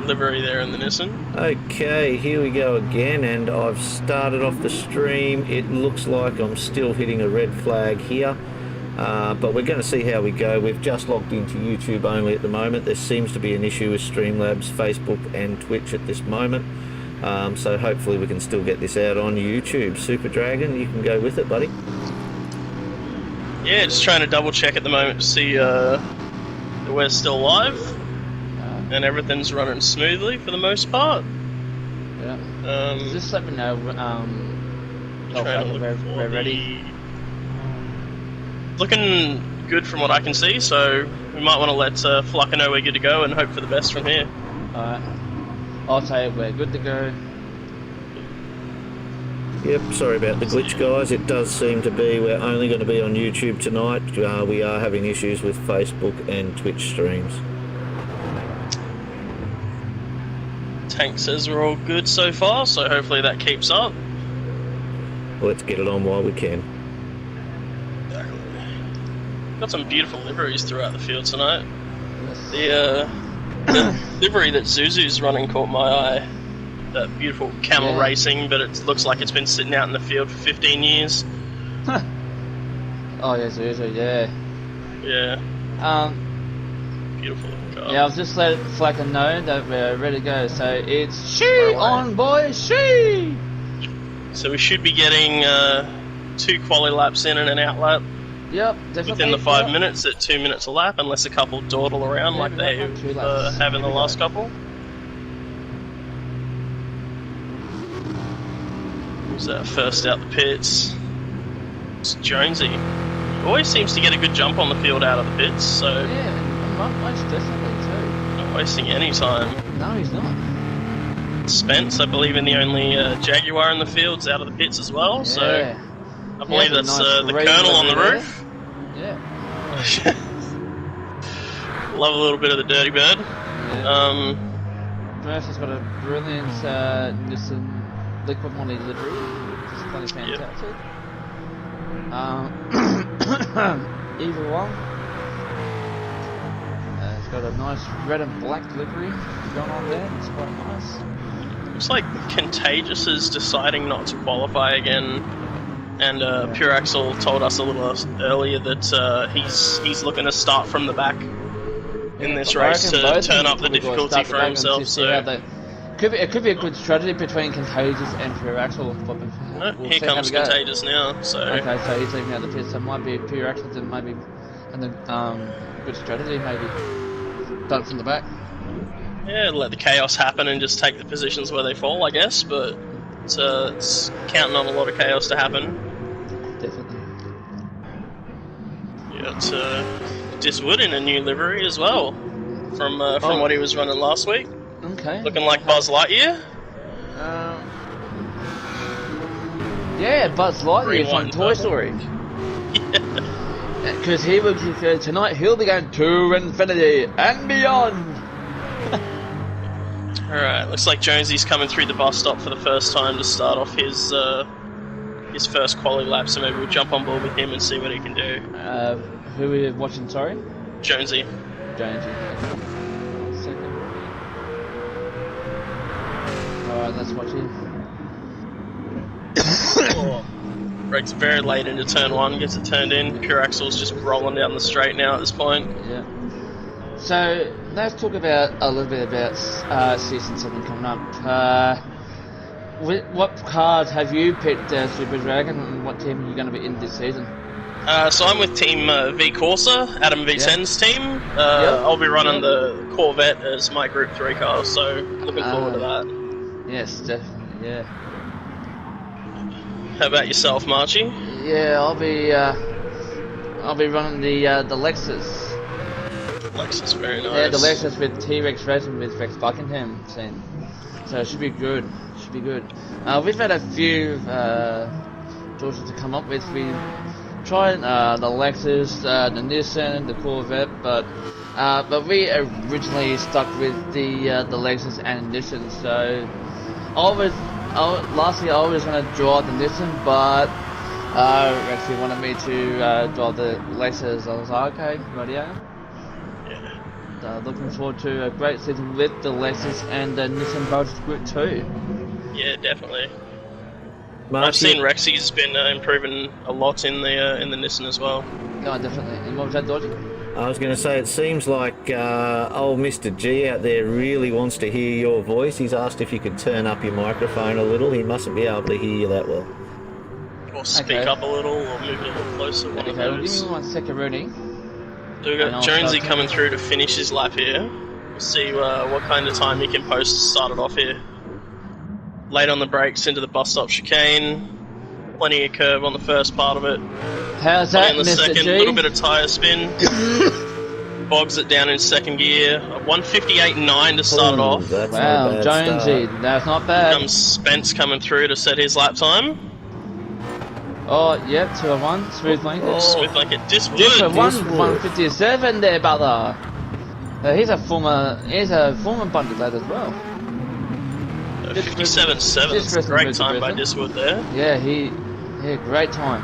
livery there in the Nissan. Okay, here we go again, and I've started off the stream. It looks like I'm still hitting a red flag here, but we're going to see how we go. We've just logged into YouTube only at the moment. There seems to be an issue with Streamlabs, Facebook and Twitch at this moment, so hopefully we can still get this out on YouTube. Super Dragon, you can go with it, buddy. Yeah, just trying to double check at the moment to see that we're still live and everything's running smoothly for the most part. Yeah. Just let me know. We're ready. Looking good from what I can see, so we might want to let Flocka know we're good to go and hope for the best from here. Alright. I'll say we're good to go. Yep, sorry about the glitch, guys. It does seem to be we're only going to be on YouTube tonight. We are having issues with Facebook and Twitch streams. Tank says we're all good so far, so hopefully that keeps up. Well, let's get it on while we can. Exactly. Got some beautiful liveries throughout the field tonight. The livery that Zuzu's running caught my eye. That beautiful camel racing, but it looks like it's been sitting out in the field for 15 years. Oh yeah, Zuzu, yeah. Yeah. Beautiful car. Yeah, I've just let Flacker know that we're ready to go. So it's she on, boys, she. So we should be getting 2 quali laps in and an out lap. Yep, definitely. Within the 5 minutes at 2 minutes a lap, unless a couple dawdle around like they have in the last couple. Who's first out the pits? It's Jonesy. He always seems to get a good jump on the field out of the pits, so... Yeah, most definitely too. Not wasting any time. No, he's not. Spence, I believe, in the only Jaguar in the field's out of the pits as well, so... I believe that's the Colonel on the roof. Yeah. Love a little bit of the Dirty Bird. Yeah. Murphy's got a brilliant Nissan liquid money livery, which is kind of fantastic. Either one. It's got a nice red and black livery going on there. It's quite nice. Looks like Contagious is deciding not to qualify again, and Pure Axel told us a little earlier that he's looking to start from the back in this race to turn up the difficulty for himself. So. It could be a good strategy between Contagious and Pure Axel. Here comes Contagious now. So okay, so he's leaving out the pits. So it might be Pure Axel and maybe good strategy maybe. Start from the back. Yeah, let the chaos happen and just take the positions where they fall, I guess. But it's counting on a lot of chaos to happen. Definitely. Yeah, it's Diswood in a new livery as well from what he was running last week. Okay. Looking like Buzz Lightyear? Yeah, Buzz Lightyear from Toy Story. Yeah. Because tonight he'll be going to infinity and beyond. Alright, looks like Jonesy's coming through the bus stop for the first time to start off his first quali lap, so maybe we'll jump on board with him and see what he can do. Who are we watching, sorry? Jonesy. Alright, let's watch him. Breaks very late into turn 1, gets it turned in. Pure Axel's just rolling down the straight now at this point. Yeah. So, let's talk about a little bit about Season 7 coming up. What cars have you picked, Super Dragon, and what team are you going to be in this season? So I'm with Team V Corsa, Adam V10's team. I'll be running the Corvette as my Group 3 car, so looking forward to that. Yes, definitely, yeah. How about yourself, Marchie? Yeah, I'll be running the Lexus. Lexus, very nice. Yeah, the Lexus with T-Rex Racing with Rex Buckingham scene. So it should be good. We've had a few choices to come up with. We tried the Lexus, the Nissan, the Corvette, but we originally stuck with the Lexus and Nissan. So last year I was going to drive the Nissan, but actually wanted me to drive the Lexus. I was like, okay, radio. Yeah. looking forward to a great season with the Lexus and the Nissan Voltage Group 2. Yeah, definitely. Mark, I've seen Rexy's been improving a lot in the Nissan as well. No, definitely. And what was that, Dodgy? I was going to say, it seems like old Mr. G out there really wants to hear your voice. He's asked if you could turn up your microphone a little. He mustn't be able to hear you that well. Or speak up a little, or move it a little closer. One of Okay, well, give those. me 1 second, Rooney. So we've got Jonesy coming through to finish his lap here. We'll see what kind of time he can post to start it off here. Late on the brakes into the bus stop chicane. Plenty of curve on the first part of it. How's that, On the Mr. second, G? little bit of tyre spin. Bogs it down in second gear. 158.9 to start it Ooh, off. that's Wow, not a bad Jonesy, start. that's not bad. Comes Spence coming through to set his lap time. Oh, yep, 201, smooth blanket. Smooth like it. Diswood. Different one, Diswood. 157 there, brother. He's a former bundle lad as well. 57.7. It's a great time by Diswood there. Yeah, great time.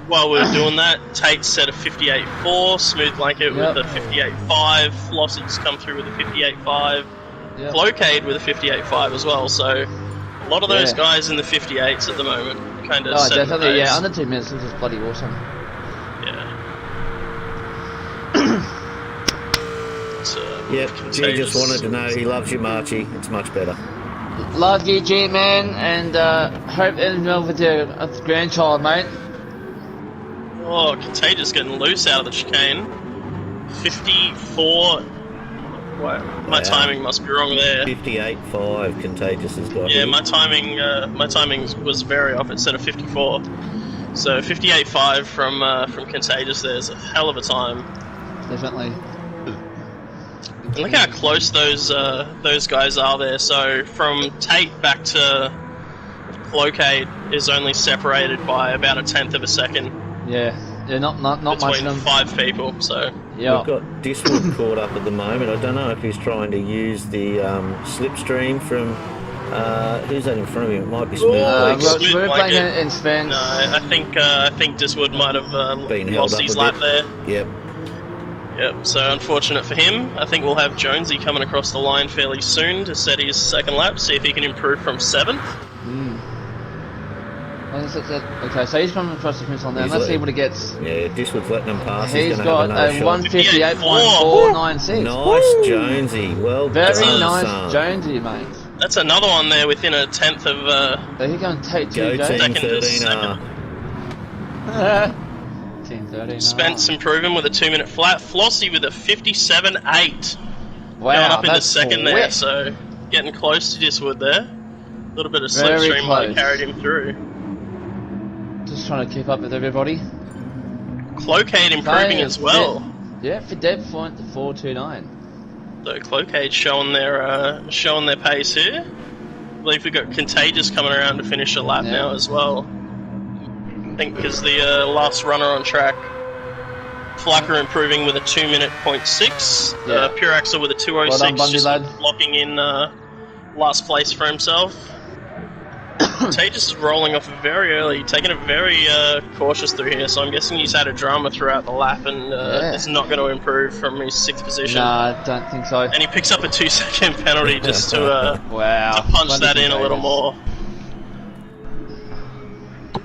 While we were doing that, Tate set a 58.4, Smooth Blanket Yep. with a 58.5, Flossie's come through with a 58.5, Yep. Clocade with a 58.5 as well, so a lot of those guys in the 58s at the moment, kind of Oh, setting the definitely, pace. yeah, under 2 minutes, which is bloody awesome. Yeah. It's, Yep, G contagious. just wanted to know he loves you, Marchie. It's much better. Love you, G, man, and hope ends well with your grandchild, mate. Oh, Contagious getting loose out of the chicane. 54. Wow, my timing must be wrong there. 58.5 Contagious has got. Yeah, here. my timing was very off. It said a 54. So 58.5 from Contagious there is a hell of a time. Definitely. And look how close those guys are there. So from Tate back to Clocade is only separated by about 1/10 of a second. Yeah, not much of Between them. 5 people. So Yeah. We've got Diswood caught up at the moment. I don't know if he's trying to use the slipstream from who's that in front of him? It might be Smooth Like Blake. Smooth We're Blanket. playing in Spence. No, I think Diswood might have Been held lost up his a lap bit. there. Yep. Yep, so unfortunate for him. I think we'll have Jonesy coming across the line fairly soon to set his second lap, see if he can improve from 7th. Okay, so he's coming across the finish line now. He's Let's see let- what he gets. Yeah, Diswood's letting him pass. He's gonna got have another a shot. 158.496. Nice, Jonesy. Well Very done, nice, son. Jonesy, mate. That's another one there within 1/10 of So he's going to take Go 2, Jonesy. Team Second to 13R. Team 13. Spence improving with a 2-minute flat. Flossie with a 57.8. Wow, Going up into that's second there, quick. so getting close to Diswood there. A little bit of Very slipstream might have close. carried him through. Just trying to keep up with everybody. Clocade improving as well. Yeah, for dead point 429. So Clocade showing their pace here. I believe we've got Contagious coming around to finish a lap now as well. I think because the last runner on track, Flacker improving with a 2-minute .6. Yeah. Pure Axel with a 206, Well done, Bundy just lad. locking in last place for himself. Contagious is rolling off very early, taking it very cautious through here, so I'm guessing he's had a drama throughout the lap and it's not going to improve from his 6th position. Nah, I don't think so. And he picks up a 2-second penalty just to Wow. to punch Bloody that in a little Contagious. more.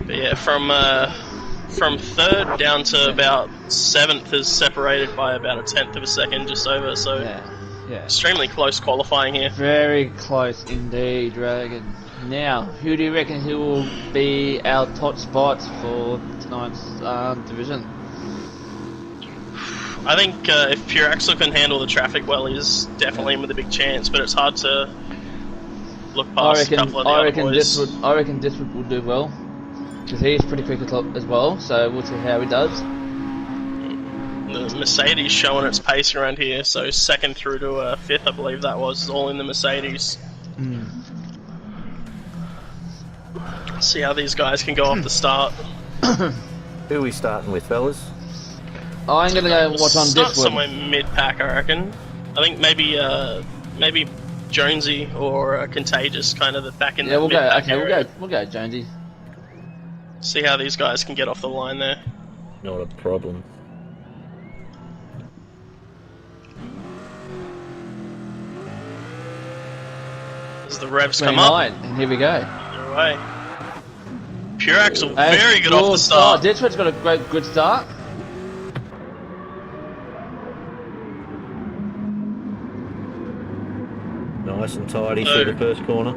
But yeah, from 3rd down to about 7th is separated by about 1/10 of a second, just over. So Yeah. extremely close qualifying here. Very close indeed, Dragon. Now, who do you reckon who will be our top spots for tonight's division? I think if Pure Axel can handle the traffic well, he's definitely in with a big chance. But it's hard to look past a couple of the other boys. I reckon Diswood will do well because he's pretty quick as well. So we'll see how he does. The Mercedes showing its pace around here, so 2nd through to 5th, I believe that was, all in the Mercedes. See how these guys can go off the start. Who are we starting with, fellas? I'm gonna go watch on Start Diswood. somewhere mid-pack, I reckon. I think maybe Jonesy or Contagious, kind of the back in Yeah, the we'll go. mid-pack Okay, area. we'll go, Jonesy. See how these guys can get off the line there. Not a problem. As the revs Green come up. light, and here we go. Either way. Pure Axel, very good off the start. Ditchwood's got a good start. Nice and tidy through the first corner.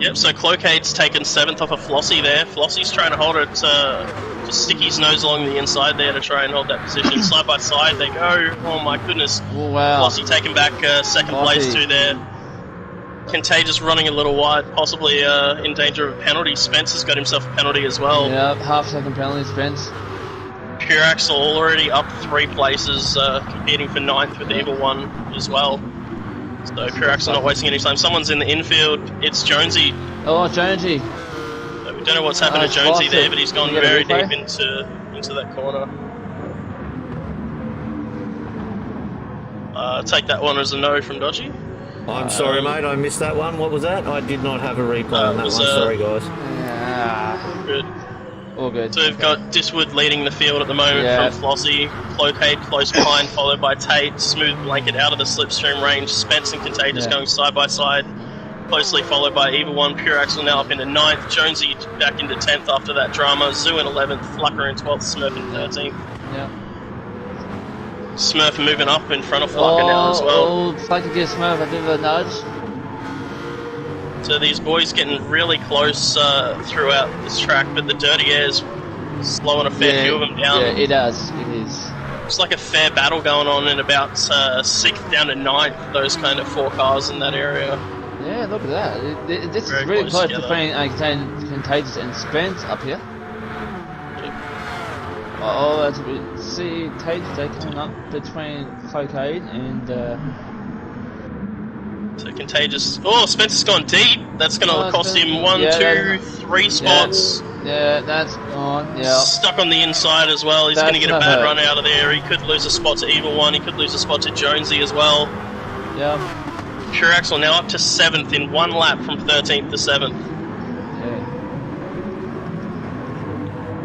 Yep, so Cloacade's taken 7th off of Flossie there. Flossie's trying to hold it, just stick his nose along the inside there to try and hold that position. Side by side they go. Oh my goodness. Oh, wow. Flossie taking back second place too there. Contagious running a little wide, possibly in danger of a penalty. Spence has got himself a penalty as well. Yeah, half-second penalty, Spence. Pure Axel already up 3 places, competing for 9th with Evil One as well. So Pure Axel not wasting any time. Someone's in the infield. It's Jonesy. Oh, Jonesy. So we don't know what's happened to Jonesy there, but he's gone very deep into that corner. Take that one as a no from Dodgy. I'm sorry, mate. I missed that one. What was that? I did not have a replay on that one. Sorry, guys. Yeah. Good. All good. So we've got Diswood leading the field at the moment from Flossie, Cloacade close behind, followed by Tate, Smooth Blanket out of the slipstream range, Spence and Contagious going side by side, closely followed by Evil One, Pure Axel now up into 9th, Jonesy back into 10th after that drama, Zoo in 11th, Flucker in 12th, Smurf in 13th. Yeah. Smurf moving up in front of Flucker now as well. Oh, Flucker gives Smurf a bit of a nudge. So these boys getting really close throughout this track, but the Dirty Air's slowing a fair few of them down. Yeah, it does. It is. It's like a fair battle going on in about 6th down to 9th, those kind of 4 cars in that area. Yeah, look at that. This is Very really close close between Contagious and Spence up here. Oh, that's a bit. See, Tate coming up between Cloacade and. So Contagious. Oh, Spencer's gone deep. That's going to cost him 1, 2, 3 spots. Yeah, that's gone. Yeah. Stuck on the inside as well. He's going to get a bad run out of there. He could lose a spot to Evil One. He could lose a spot to Jonesy as well. Yeah. Pure Axel now up to 7th in 1 lap from 13th to 7th.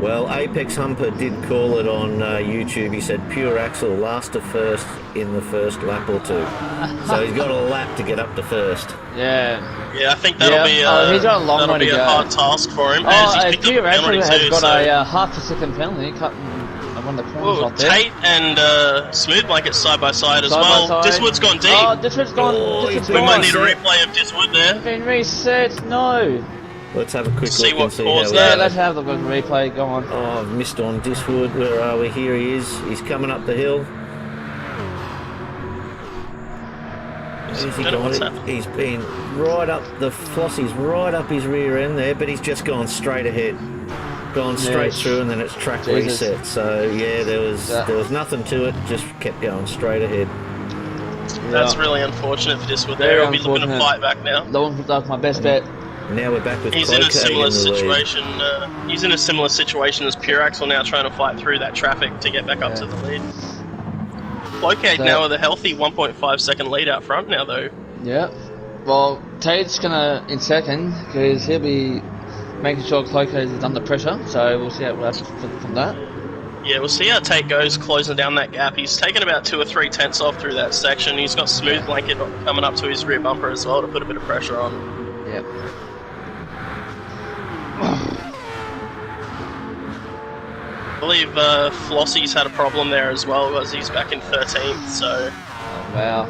Well, Apex Humper did call it on YouTube. He said Pure Axel last to first in the first lap or 2. So he's got a lap to get up to first. Yeah. Yeah, I think that'll be he's got a long way to go. A hard task for him. Pure Axel has got a half a second penalty cutting one of the corners off there. Tate and Smooth Blanket side by side as well. Diswood's gone deep. Oh, Diswood's gone. We might need a replay of Diswood there. Been reset. No. Let's have a quick see look what and see caused how that. Let's have the replay. Go on. Oh, I've missed on Diswood. Where are we? Here he is. He's coming up the hill. Where's he gone? He's been right up the Flossie's right up his rear end there, but he's just gone straight ahead. Gone straight through, and then it's track reset. So yeah, there was nothing to it. Just kept going straight ahead. That's really unfortunate for Diswood there. He'll be looking to fight back now. That was my best bet. Now we're back with He's in a similar situation. He's in a similar situation as Pure Axel now, trying to fight through that traffic to get back up to the lead. Cloacade now with a healthy 1.5 second lead out front now, though. Yeah. Well, Tate's gonna in second because he'll be making sure Cloacade is under pressure. So we'll see how it works from that. Yeah, we'll see how Tate goes closing down that gap. He's taken about 2 or 3 tenths off through that section. He's got Smooth Blanket coming up to his rear bumper as well to put a bit of pressure on. Yep. I believe Flossie's had a problem there as well, as he's back in 13th, so... Oh, wow.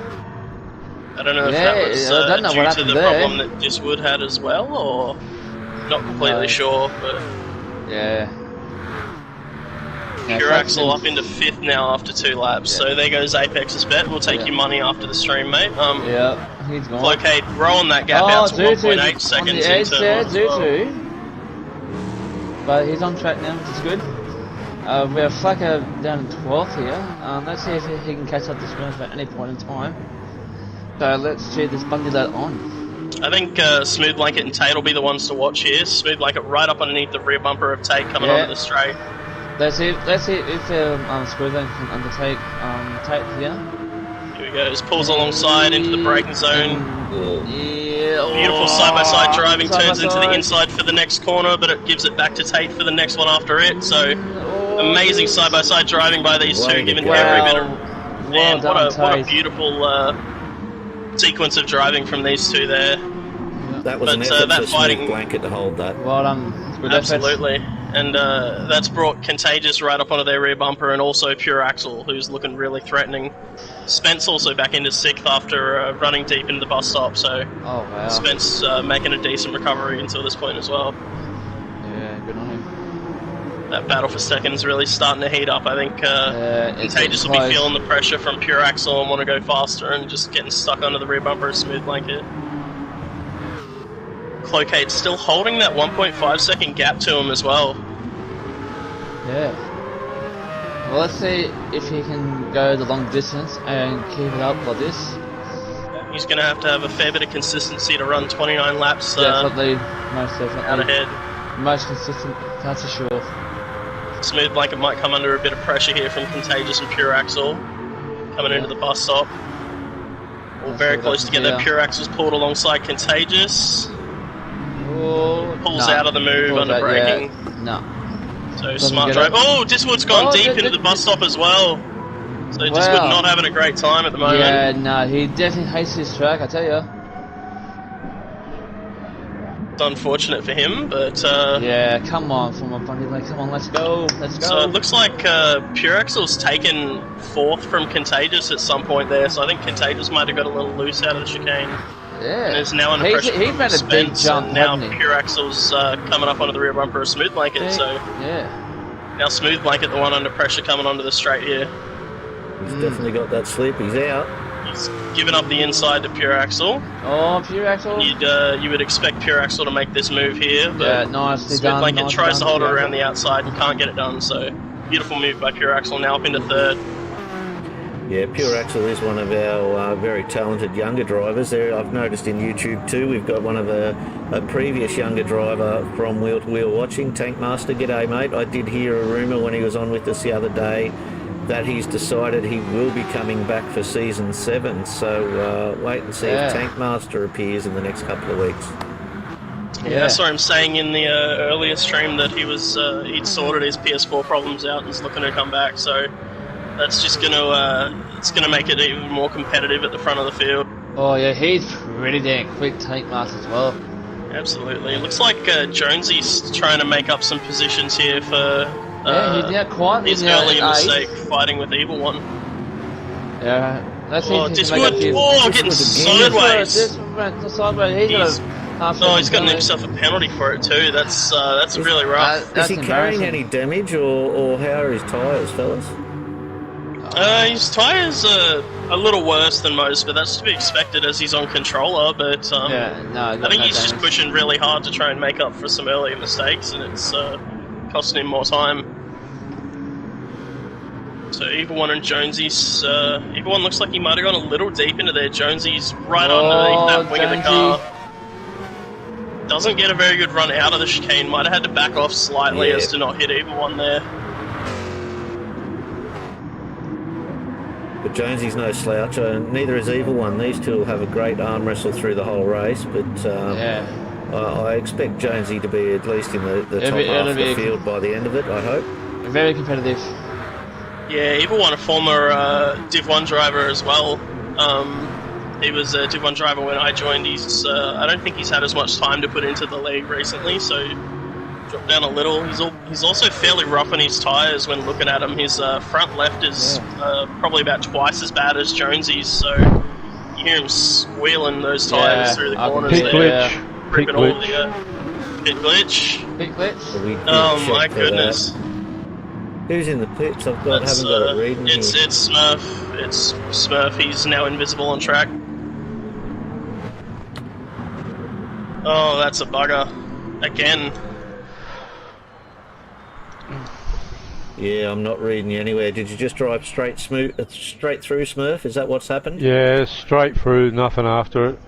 I don't know if that was due to the problem that Diswood had as well, or... Not completely sure, but... Yeah. Pure Axel up into 5th now after 2 laps, so there goes Apex's bet. We'll take your money after the stream, mate. Yeah, he's gone. Cloacade growing that gap out to 1.8 seconds on the edge into there, Zuzu. But he's on track now, which is good. We have Flacker down in 12th here. Let's see if he can catch up to Spence at any point in time. So let's cheer this bungee that on. I think Smooth Blanket and Tate will be the ones to watch here. Smooth Blanket right up underneath the rear bumper of Tate coming onto the straight. Let's see if Smooth Blanket can undertake Tate here. Here he goes, pulls alongside into the braking zone. Yeah, beautiful side-by-side driving, turns into the inside for the next corner, but it gives it back to Tate for the next one after it. So amazing side-by-side driving by these two, giving every bit of... Man, what a beautiful sequence of driving from these two there. That was But an effort that for fighting, Smooth Blanket to hold that. Well done. Good absolutely, and that's brought Contagious right up onto their rear bumper, and also Pure Axel, who's looking really threatening. Spence also back into 6th after running deep into the bus stop, so Oh, wow. Spence making a decent recovery until this point as well. Yeah, good on him. That battle for second's really starting to heat up. I think Contagious will be close. feeling the pressure from Pure Axel and want to go faster and just getting stuck under the rear bumper of Smooth Blanket. Clocade's still holding that 1.5 second gap to him as well. Yeah. Well, let's see if he can go the long distance and keep it up like this. He's going to have a fair bit of consistency to run 29 laps Definitely, most definitely. out ahead. Most consistent, that's for sure. Smooth Blanket might come under a bit of pressure here from Contagious and Pure Axel coming into the bus stop. All very close together. Pure Axel's pulled alongside Contagious. Oh, Pulls out of the move under braking. Yeah. No. So smart drive. Oh, Diswood's gone deep into the bus stop as well. So Diswood not having a great time at the moment. Yeah, no, he definitely hates his track, I tell you. It's unfortunate for him, but yeah, come on, from a bunny, like, come on, let's go, let's go. So it looks like Pure Axel's taken 4th from Contagious at some point there. So I think Contagious might have got a little loose out of the chicane. Yeah. And is now under pressure. He made a big jump, and now hasn't he? Pure Axel's coming up onto the rear bumper of Smooth Blanket. Yeah. So Yeah. now Smooth Blanket, the one under pressure, coming onto the straight here. He's definitely got that slip. He's out. He's given up the inside to Pure Axel. Oh, Pure Axel. You would expect Pure Axel to make this move here, but Yeah, nicely Smooth done. Blanket nicely tries done, to hold it Pure around the Axel. outside and can't get it done. So beautiful move by Pure Axel, now up into 3rd. Yeah, Pure Axel is one of our very talented younger drivers. There, I've noticed in YouTube too, we've got one of a previous younger driver from Wheel to Wheel watching, Tank Master. G'day, mate. I did hear a rumour when he was on with us the other day that he's decided he will be coming back for season 7. So wait and see if Tank Master appears in the next couple of weeks. Yeah, I saw him saying in the earlier stream that he was he'd sorted his PS4 problems out and is looking to come back. So that's just gonna make it even more competitive at the front of the field. Oh yeah, he's pretty damn quick, Tank Master as well. Absolutely. It looks like Jonesy's trying to make up some positions here for he's now quietly his earlier mistake fighting with Evil One. Yeah, let's see if he can make Diswood, up getting sideways. He's He's gotten himself a penalty for it too. That's really rough. Is he carrying any damage, or how are his tyres, fellas? His tyres are a little worse than most, but that's to be expected as he's on controller. But I think he's just pushing really hard to try and make up for some earlier mistakes, and it's costing him more time. So Evil One and Jonesy's, Evil One looks like he might have gone a little deep into there. Jonesy's right underneath that wing of the car. Doesn't get a very good run out of the chicane. Might have had to back off slightly as to not hit Evil One there. But Jonesy's no slouch, neither is Evil One. These two will have a great arm wrestle through the whole race, but I expect Jonesy to be at least in the top half of the field by the end of it, I hope. Very competitive. Yeah, Evil One, a former Div 1 driver as well. He was a Div 1 driver when I joined. He's I don't think he's had as much time to put into the league recently, so dropped down a little. He's also fairly rough on his tyres when looking at him. His front left is probably about twice as bad as Jonesy's, so you hear him squealing those tyres through the corners Pit there. glitch. Ripping all the pit glitch. Pit glitch? Oh my goodness. Who's in the pits? I haven't got it reading. It's Smurf. It's Smurf. He's now invisible on track. Oh, that's a bugger. Again. Yeah, I'm not reading you anywhere. Did you just drive straight through, Smurf? Is that what's happened? Yeah, straight through, nothing after it.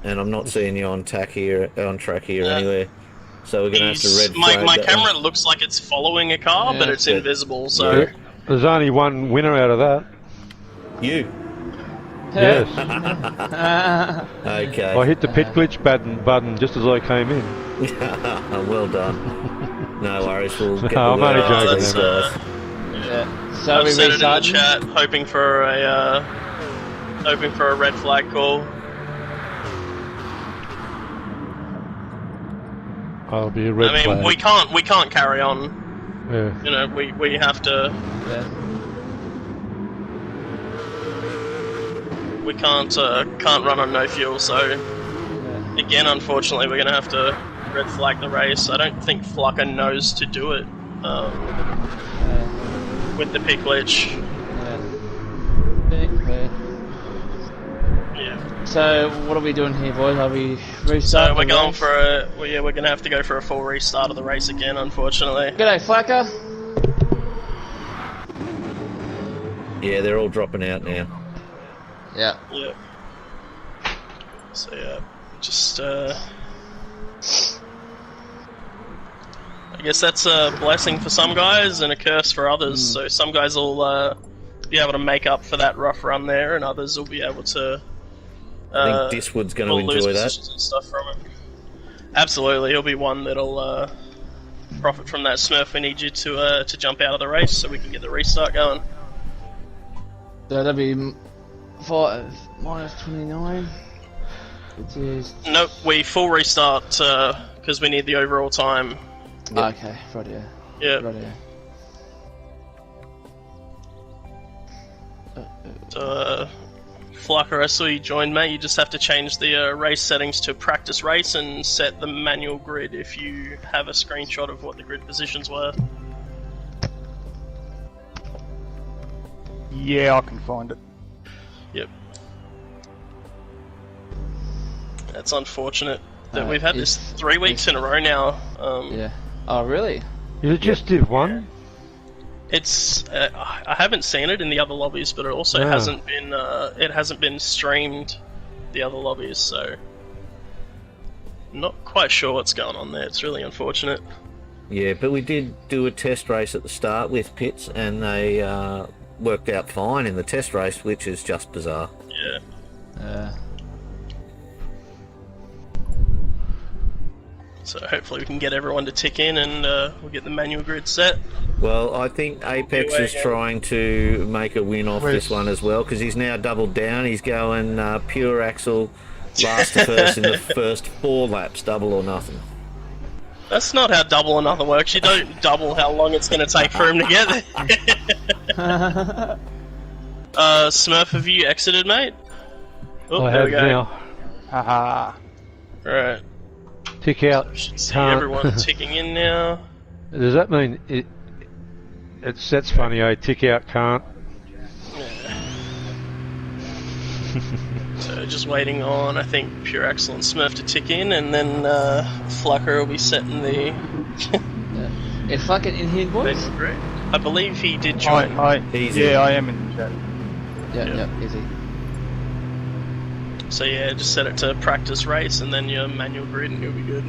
And I'm not seeing you on track here anywhere. So we're going to have to red flag my that camera one. looks like it's following a car, but it's invisible, so... Yeah. There's only one winner out of that. You. Yes. Okay. I hit the pit glitch button just as I came in. Well done. No worries. We'll get I'm only joking. So I've we said it in the restarting? chat, hoping for a red flag call. I'll be a red I mean, flag. we can't carry on. Yeah. You know, we have to. Yeah. We can't run on no fuel. So Yeah. again, unfortunately, we're gonna have to red flag the race. I don't think Flucker knows to do it Yeah. with the pick glitch. Yeah. Yeah. So what are we doing here, boys? Are we So restarting? we're the going race? for a. We're gonna have to go for a full restart of the race again, unfortunately. G'day, Flacker. Yeah, they're all dropping out now. Yeah. Yeah. So yeah, just I guess that's a blessing for some guys and a curse for others. So some guys will be able to make up for that rough run there, and others will be able to. I think Diswood's going to will lose enjoy that. positions and stuff from it. Absolutely, he'll be one that'll profit from that. Smurf, we need you to jump out of the race so we can get the restart going. So that'd be -29. Which is... Nope, we full restart because we need the overall time. Okay, right here. Yeah. Right here. So, Flucker, I saw you joined, mate. You just have to change the race settings to practice race and set the manual grid if you have a screenshot of what the grid positions were. Yeah, I can find it. Yep. That's unfortunate that we've had this 3 weeks in a row now. Yeah. Oh, really? Is it just Div 1? It's I haven't seen it in the other lobbies, but it also Yeah. hasn't been streamed the other lobbies, so not quite sure what's going on there. It's really unfortunate. Yeah, but we did do a test race at the start with pits, and they worked out fine in the test race, which is just bizarre. Yeah. So hopefully we can get everyone to tick in and we'll get the manual grid set. Well, I think Apex is trying to make a win off this one as well, because he's now doubled down. He's going pure axle, last to first in the first 4 laps, double or nothing. That's not how double or nothing works. You don't double how long it's going to take for him to get there. Smurf, have you exited, mate? Oh, I there have we go. now. Haha. Right. Tick out. Should see Can't. everyone ticking in now. Does that mean that's funny, eh? Tick out, can't. So just waiting on, I think, Pure Axel and Smurf to tick in, and then Flucker will be setting the... Is Flacker in here, boys? Great. I believe he did join. Easy. Yeah, I am in the chat. Yeah, easy. So yeah, just set it to practice race and then your manual grid and you'll be good.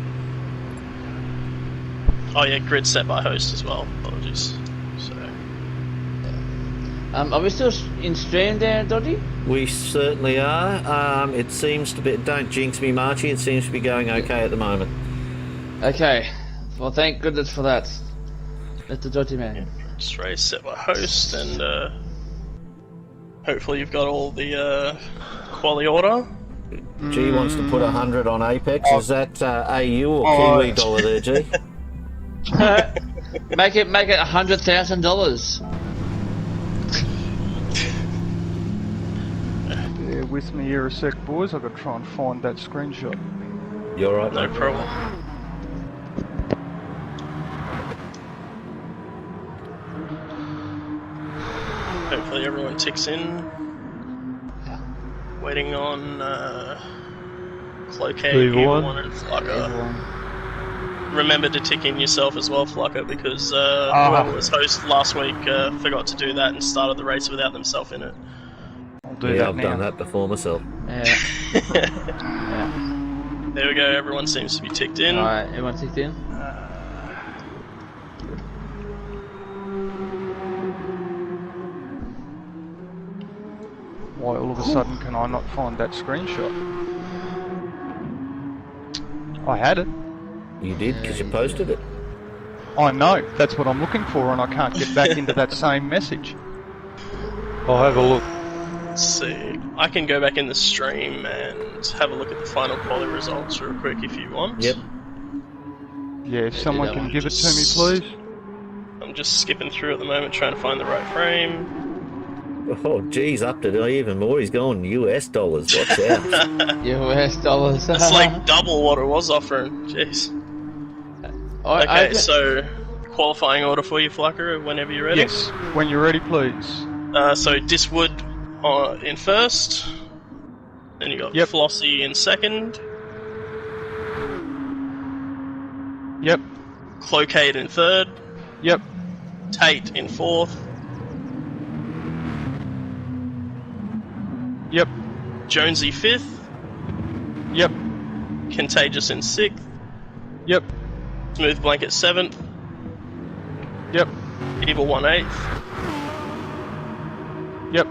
Oh yeah, grid set by host as well. Apologies. So Are we still in stream there, Dodgy? We certainly are. It seems to be, don't jinx me, Marchie, it seems to be going okay at the moment. Okay. Well, thank goodness for that. That's the Dodgy man. practice race set by host and hopefully you've got all the quali order. G wants to put 100 on Apex. Is that AU or Kiwi dollar there, G? Make it $100,000. Bear with me here a sec, boys. I've got to try and find that screenshot. You're right, No mate. problem. Hopefully everyone ticks in. Waiting on Cloquet, Evil Evil One. and Flucker. Remember to tick in yourself as well, Flucker, because whoever was host last week forgot to do that and started the race without themselves in it. I'll do Yeah, that I've now. done that before myself. Yeah. There we go, everyone seems to be ticked in. Alright, everyone ticked in? Why all of a sudden can I not find that screenshot? I had it. You did, because you posted it. I know. That's what I'm looking for, and I can't get back into that same message. I'll have a look. Let's see. I can go back in the stream and have a look at the final quality results real quick if you want. Yep. Yeah, if someone that can one. give it to me, please. I'm just skipping through at the moment, trying to find the right frame. Oh, geez, up to even more. He's gone US dollars. Watch out. US dollars. That's like double what it was offering. Jeez. Okay, so qualifying order for you, Flucker, whenever you're ready. Yes, when you're ready, please. So Diswood in first. Then you got Flossie in second. Yep. Clocade in third. Yep. Tate in fourth. Yep. Jonesy fifth. Yep. Contagious in sixth. Yep. Smooth Blanket seventh. Yep. Evil One eighth. Yep.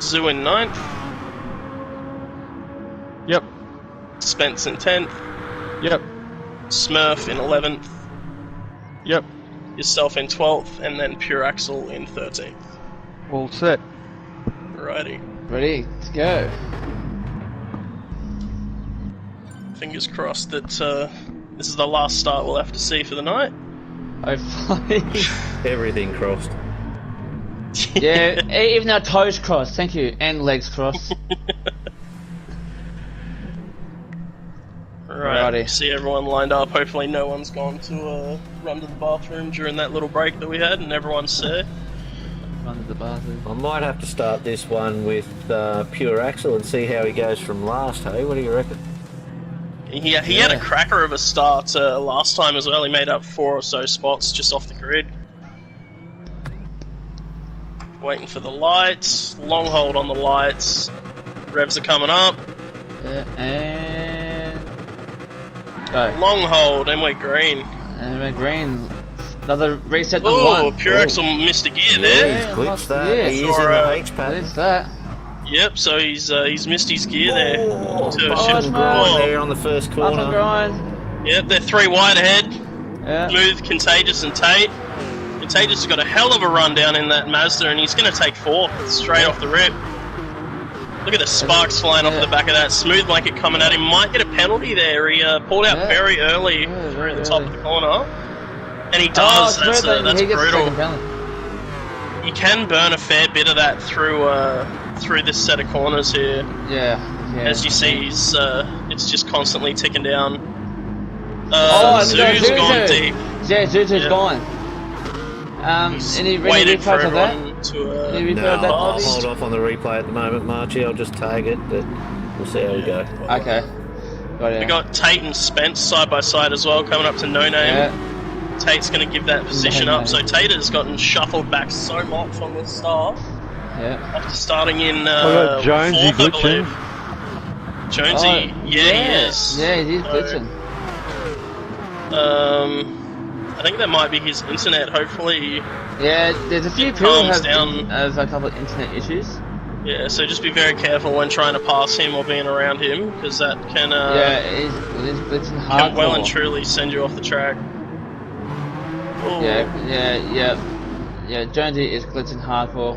Zoo in ninth. Yep. Spence in 10th. Yep. Smurf in 11th. Yep. Yourself in 12th, and then Pure Axel in 13th. All set. Alrighty. Ready to go. Fingers crossed that this is the last start we'll have to see for the night. Hopefully. Everything crossed. Yeah, even our toes crossed. Thank you, and legs crossed. Right, Alrighty. see everyone lined up. Hopefully no one's gone to run to the bathroom during that little break that we had, and everyone's set. Run to the bathroom. I might have to start this one with Pure Axel and see how he goes from last, hey? What do you reckon? He had a cracker of a start last time as well. He made up 4 or so spots just off the grid. Waiting for the lights. Long hold on the lights. Revs are coming up. And... Go. Long hold, and we're green. And we're green. Another reset to Oh, one. Pure Axel missed a gear He's there. glitched that. Yeah. He is in Or, the H pattern. What's that? Yep, so he's missed his gear there. Oh, To bump shift- and grind oh, there on the first Up corner. and grind. Yep, they're 3 wide ahead. Yeah. Smooth, Contagious, and Tate. Contagious has got a hell of a run down in that Mazda, and he's going to take 4th straight off the rip. Look at the sparks flying off the back of that. Smooth Blanket coming at him. Might get a penalty there. He pulled out very early through the top of the corner. And he does. That's he gets brutal. the second penalty. You can burn a fair bit of that through this set of corners here. Yeah. As you see, it's just constantly ticking down. Zuzu's Zoo's gone deep. Yeah, Zuzu's gone. Any Waited for replays of that? everyone to... Any replay No, of that? I'll Bobby? hold off on the replay at the moment, Marchie. I'll just tag it, but we'll see how we go. Okay. Got it. We got Tate and Spence side by side as well, coming up to no name. Yeah. Tate's going to give that position No up. name. So Tate has gotten shuffled back so much on this start. Yeah. After starting in got Jonesy 4th, I glitching. believe. Jonesy, he is. Yeah, he is So, glitching. I think that might be his internet. Hopefully, Yeah, there's a few it people calms have down. have a couple of internet issues. yeah. So just be very careful when trying to pass him or being around him, because that can Yeah, it is glitching hardcore. can well and truly send you off the track. Ooh. Yeah, Jonesy is glitching hardcore.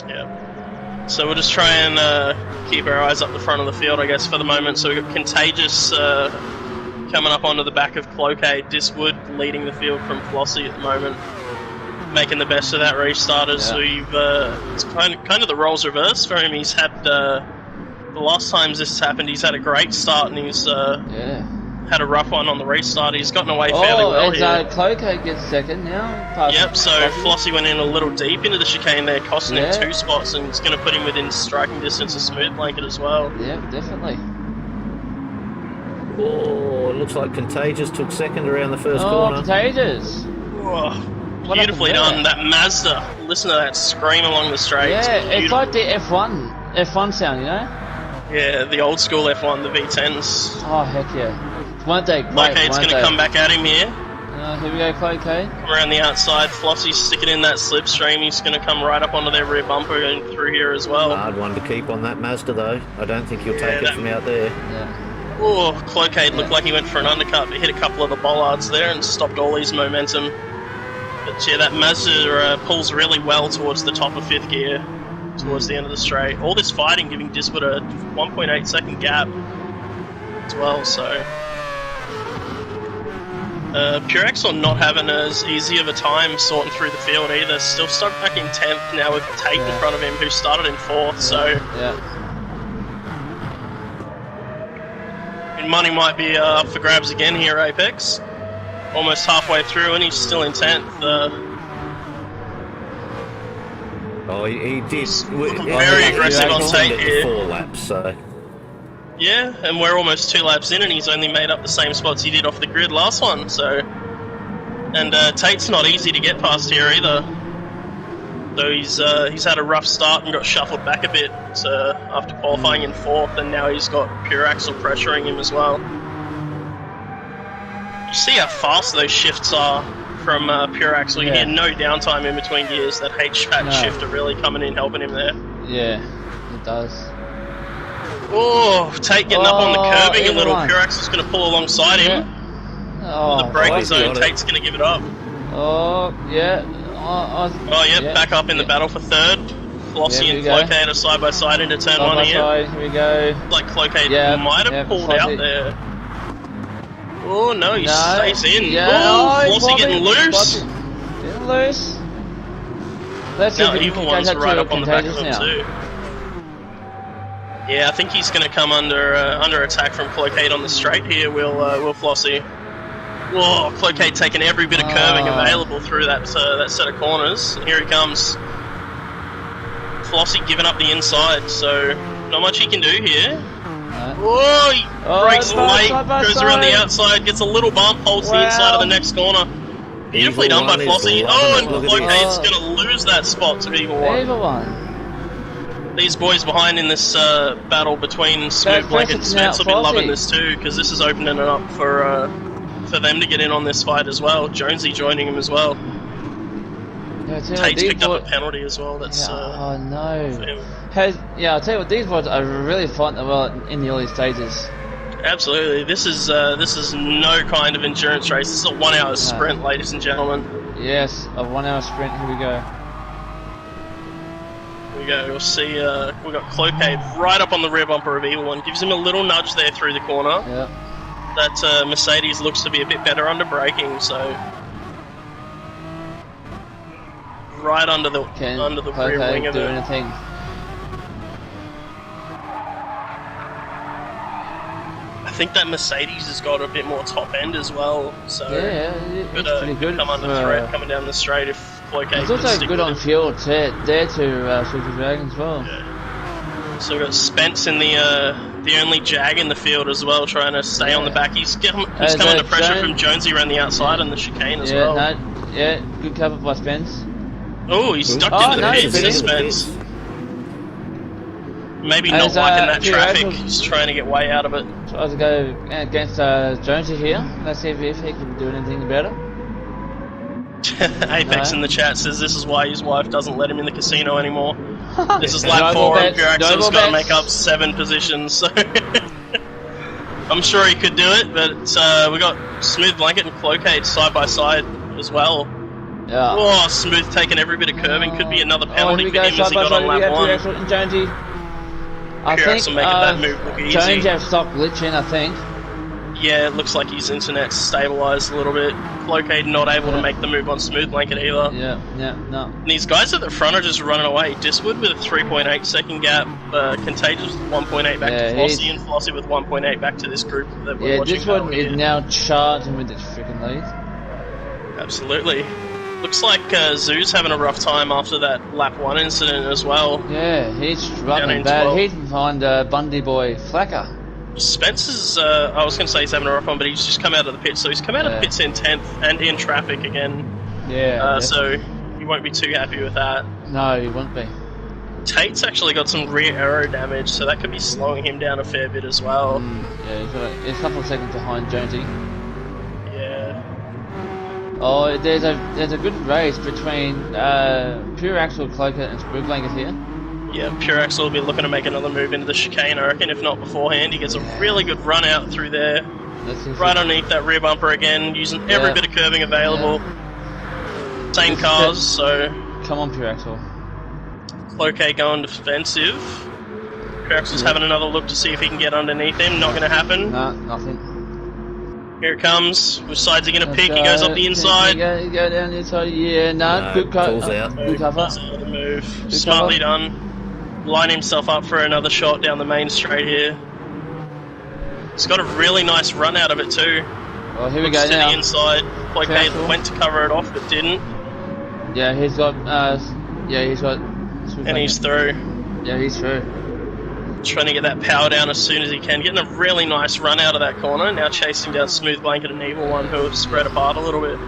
Yeah. So we'll just try and keep our eyes up the front of the field, I guess, for the moment. So we've got Contagious coming up onto the back of Clocade. Diswood leading the field from Flossie at the moment, making the best of that restarter. So it's kind of the roles reversed for him. He's had the last times this has happened, he's had a great start, and he's had a rough one on the restart. He's gotten away fairly well here. Clocade gets second now. Past Yep, so Flossie went in a little deep into the chicane there, costing him Yeah. 2 spots, and it's going to put him within striking distance of Smooth Blanket as well. Yeah, definitely. Oh, it looks like Contagious took second around the first Oh, corner. Contagious. Whoa, What beautifully happened done. That Mazda, listen to that scream along the straight. Yeah, it's beautiful. like the F1 sound, you know? Yeah, the old school F1, the V10s. Oh, heck yeah. Weren't they great? Clocade's going to come back at him here. Here we go, Clocade. Come around the outside. Flossie's sticking in that slipstream. He's going to come right up onto their rear bumper and through here as well. Hard one to keep on that Mazda, though. I don't think he'll take it that- from out there. Yeah. Oh, Clocade looked like he went for an undercut, but hit a couple of the bollards there and stopped all his momentum. But yeah, that Mazda pulls really well towards the top of 5th gear, towards the end of the straight. All this fighting giving Diswood a 1.8 second gap as well, so... Pure Axel not having as easy of a time sorting through the field either. Still stuck back in 10th now with Tate in front of him, who started in 4th. So money might be up for grabs again here, Apex. Almost halfway through, and he's still in 10th. He did. Very aggressive on Tate here. 4 laps, so. Yeah, and we're almost 2 laps in, and he's only made up the same spots he did off the grid last one. So, and Tate's not easy to get past here either. Though he's had a rough start and got shuffled back a bit after qualifying in 4th, and now he's got Pure Axel pressuring him as well. You see how fast those shifts are from Pure Axel. You hear no downtime in between gears. That HVAC shifter really coming in helping him there. Yeah, it does. Oh, Tate getting up on the curbing a little. Pure Axel's going to pull alongside him. Oh, the braking zone, Tate's going to give it up. Oh, yeah. Back up in the battle for 3rd. Flossie and Cloquet are side by side into turn 1 here. Here we go. Like Cloquet might have pulled out there. Oh no, he stays in. Flossie getting loose. Getting loose. Let's see if Evil One's right up on the back of him too. Yeah, I think he's going to come under attack from Cloquet on the straight here. Will Flossie? Whoa, Cloquet taking every bit of curving available through that set of corners. And here he comes. Flossie giving up the inside, so not much he can do here. Whoa, he breaks late, goes around the outside, gets a little bump, holds the inside of the next corner. Beautifully done by Flossie. Oh, and Cloquet's going to lose that spot to Evil One. These boys behind in this battle between Smooth Blanket and Spence will be loving this too, because this is opening it up for them to get in on this fight as well. Jonesy joining him as well. Tate's picked up a penalty as well. That's oh no. I'll tell you what, these boys are really fighting well in the early stages. Absolutely. This is no kind of endurance race. This is a 1 hour sprint, ladies and gentlemen. Yes, a 1 hour sprint. Here we go. We'll see. We've got Cloquet right up on the rear bumper of Evil One. Gives him a little nudge there through the corner. Yeah. That Mercedes looks to be a bit better under braking, so right under the rear wing of it. Anything? I think that Mercedes has got a bit more top end as well. So it's pretty good. Come under threat coming down the straight if Cloquet. It's also good on fuel there to Super Dragon as well. Yeah. So we've got Spence in the only Jag in the field as well, trying to stay on the back. He's come under pressure from Jonesy around the outside and the chicane as well. Good cover by Spence. Oh, he's stuck into the pits, Spence. Maybe not liking that traffic. He's trying to get way out of it. Tries to go against Jonesy here. Let's see if he can do anything about it. Apex in the chat says this is why his wife doesn't let him in the casino anymore. This is lap 4 and Pure Axel's got to make up 7 positions, so I'm sure he could do it, but we got Smooth Blanket and Cloquet side by side as well. Yeah. Oh, Smooth taking every bit of curving. Could be another penalty for him as he got on lap 1. Pure Axel making that move look easy. Jonesy have stopped glitching, I think. Yeah, it looks like his internet's stabilised a little bit. Cloquet not able to make the move on Smooth Blanket either. No. And these guys at the front are just running away. Diswood with a 3.8 second gap, Contagious with 1.8 back to Flossie, and Flossie with 1.8 back to this group that we're watching. Diswood is now charging with this freaking lead. Absolutely. Looks like Zoo's having a rough time after that lap 1 incident as well. Yeah, he's struggling bad. He's behind Bundy boy Flacker. Spencer's, I was going to say he's having a rough one, but he's just come out of the pits. So he's come out of the pits in 10th and in traffic again. Yeah. So he won't be too happy with that. No, he won't be. Tate's actually got some rear aero damage, so that could be slowing him down a fair bit as well. He's a couple of seconds behind Jonesy. Yeah. Oh, there's a good race between Pure Axel, Cloquet, and Smooth Blanket here. Yeah, Pure Axel will be looking to make another move into the chicane, I reckon, if not beforehand. He gets a really good run out through there. Right underneath that rear bumper again, using every bit of curving available. Same cars, so... Come on, Pure Axel. Cloquet going defensive. Pure Axel's having another look to see if he can get underneath him. Not going to happen. No, nothing. Here it comes. Which side's he going to pick? He goes up the inside. You go down the inside. Yeah, no, good pulls out. Good cover. Pulls out of the move. Good Smartly cover. done. Line himself up for another shot down the main straight here. He's got a really nice run out of it too. Well, here we Looks go to now. the inside. Like they Careful. went to cover it off but didn't. Yeah, he's got. He's got. And he's through. Yeah, he's through. Trying to get that power down as soon as he can. Getting a really nice run out of that corner. Now chasing down Smooth Blanket and Evil One, who have spread apart a little bit.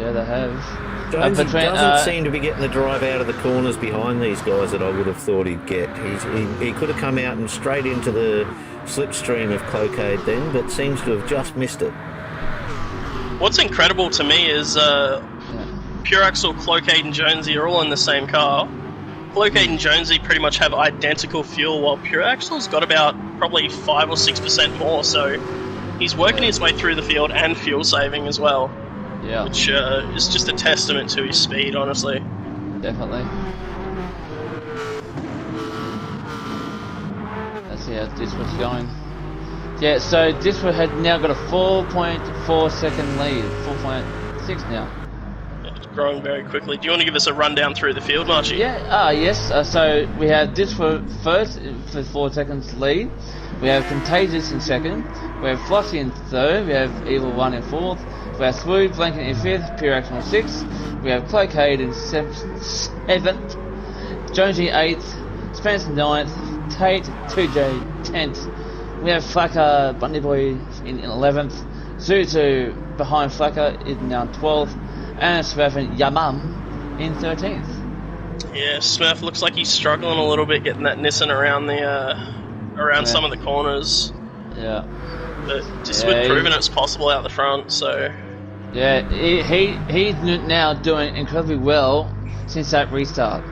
Yeah, they have. Jonesy between, doesn't seem to be getting the drive out of the corners behind these guys that I would have thought he'd get. He could have come out and straight into the slipstream of Cloquet then, but seems to have just missed it. What's incredible to me is Pure Axel, Cloquet and Jonesy are all in the same car. Cloquet and Jonesy pretty much have identical fuel, while Pure Axel's got about probably 5 or 6% more, so he's working his way through the field and fuel saving as well. Yeah. Which is just a testament to his speed, honestly. Definitely. Let's see how this was going. Yeah, so this one had now got a 4.4 second lead. 4.6 now. Yeah, it's growing very quickly. Do you want to give us a rundown through the field, Marchie? Yeah, yes. So we have this for first for 4 seconds lead. We have Contagious in second. We have Flossie in third. We have Evil One in fourth. We have Smooth Blanket in fifth. Pure Action in sixth. We have Cloquet in seventh. Jonesy eighth. Spence ninth. Tate 2J 10th. We have Flacker Bundy Boy in 11th. Zuzu behind Flacker is now 12th. And Smurf and Yamam in 13th. Yeah, Smurf looks like he's struggling a little bit getting that Nissan around the some of the corners. Yeah. But just with proving it's possible out the front, so... Yeah, he's now doing incredibly well since that restart.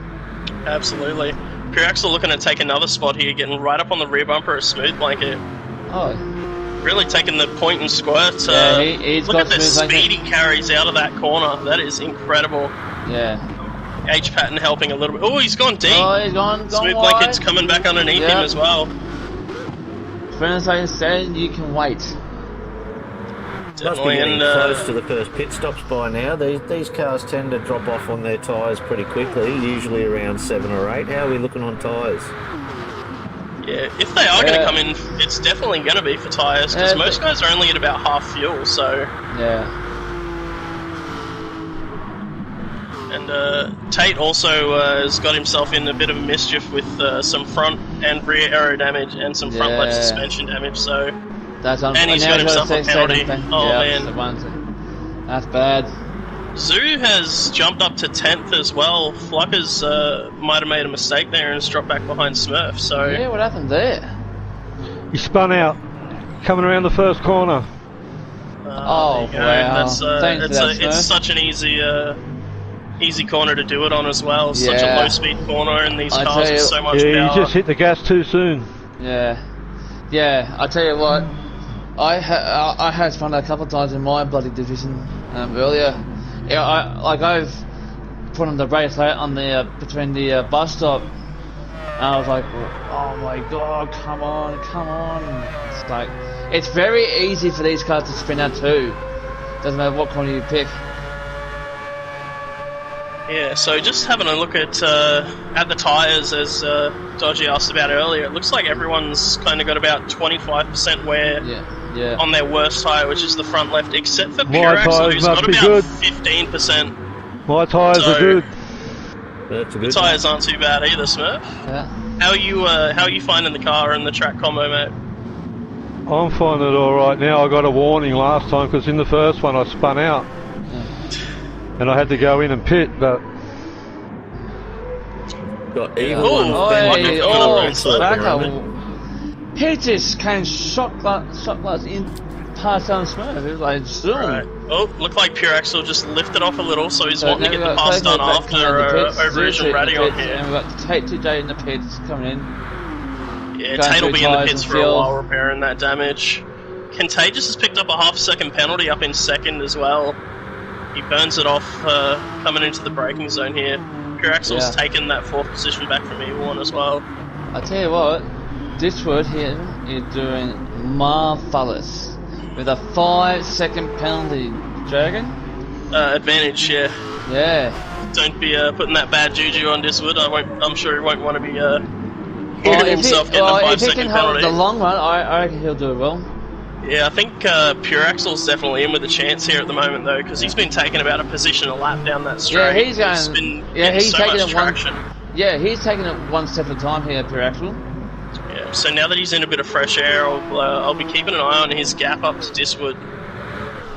Absolutely. Pure Axel looking to take another spot here, getting right up on the rear bumper of Smooth Blanket. Oh. Really taking the point and squirt. Yeah, he's look got at the Smooth speed Blanket. he carries out of that corner. That is incredible. Yeah. H-Pattern helping a little bit. Oh, he's gone deep. Oh, he's gone Smooth wide. Blanket's coming back underneath him as well. Friends, like I said, you can wait. Must be getting close to the first pit stops by now. These cars tend to drop off on their tyres pretty quickly, usually around 7 or 8. How are we looking on tyres? Yeah, if they are going to come in, it's definitely going to be for tyres, because most guys are only at about half fuel, so... Yeah. And Tate also has got himself in a bit of mischief with some front and rear aero damage and some front left suspension damage, so... And he's got himself a penalty. Oh, man. That's bad. Zoo has jumped up to 10th as well. Fluckers might have made a mistake there and has dropped back behind Smurf, so... Yeah, what happened there? He spun out, coming around the first corner. Oh, wow. It's such an easy corner to do it on as well. Such a low-speed corner, and these cars with so much power. Yeah, he just hit the gas too soon. Yeah, I tell you what, I had fun a couple of times in my bloody division earlier. Yeah, I've put on the brakes on the between the bus stop, and I was like, oh my god, come on! It's like it's very easy for these cars to spin out too. Doesn't matter what corner you pick. Yeah, so just having a look at the tyres, as Dodgy asked about earlier, it looks like everyone's kind of got about 25% wear on their worst tyre, which is the front left, except for Pure Axel, who's got about 15%. My tyres are good. The tyres aren't too bad either, Smurf. Yeah. How are you finding the car and the track combo, mate? I'm finding it alright now. I got a warning last time because in the first one I spun out. And I had to go in and pit, but... Got Evil One. He just came shot glass in past down Smurf. It was like zoom. Right. Oh, looked like Pure Axel just lifted off a little, so he's wanting to get the pass done after over Ratty on here. And we've got Tate 2J in the pits coming in. Yeah, Tate will be in the pits for a while repairing that damage. Contagious has picked up a half-second penalty up in second as well. He burns it off coming into the braking zone here. Pure Axel's taken that 4th position back from Evil One as well. I tell you what, this word here is doing marvelous. With a 5-second penalty, Dragon? Advantage, yeah. Yeah. Don't be putting that bad juju on Diswood. I'm sure he won't want to be hearing himself getting a 5 if he second can hold penalty. the long run, I reckon he'll do it well. Yeah, I think Pure Axel's definitely in with a chance here at the moment though, because he's been taking about a position a lap down that straight. Yeah, he's going. He's been He's so taking much it traction. Yeah, he's taking it one step at a time here, Pure Axel. Yeah, so now that he's in a bit of fresh air, I'll be keeping an eye on his gap up to Diswood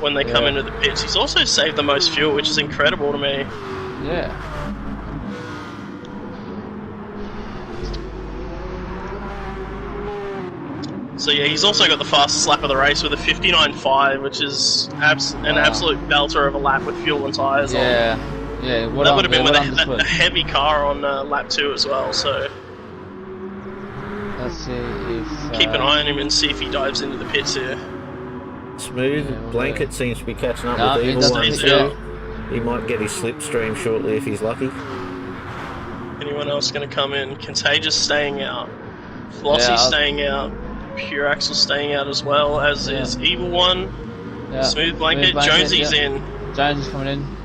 when they come into the pits. He's also saved the most fuel, which is incredible to me. Yeah. So yeah, he's also got the fastest lap of the race with a 59.5, which is an absolute belter of a lap with fuel and tyres on. Yeah, That would have been with a heavy car on lap 2 as well, so... Let's see if... Keep an eye on him and see if he dives into the pits here. Smooth Blanket seems to be catching up No, with he Evil doesn't- One he's too. out. He might get his slipstream shortly if he's lucky. Anyone else going to come in? Contagious staying out. Flossy Yeah, staying out. Pure Axel staying out as well, as is Evil One. Yeah. Smooth Blanket. Jonesy's in. Jones is coming in.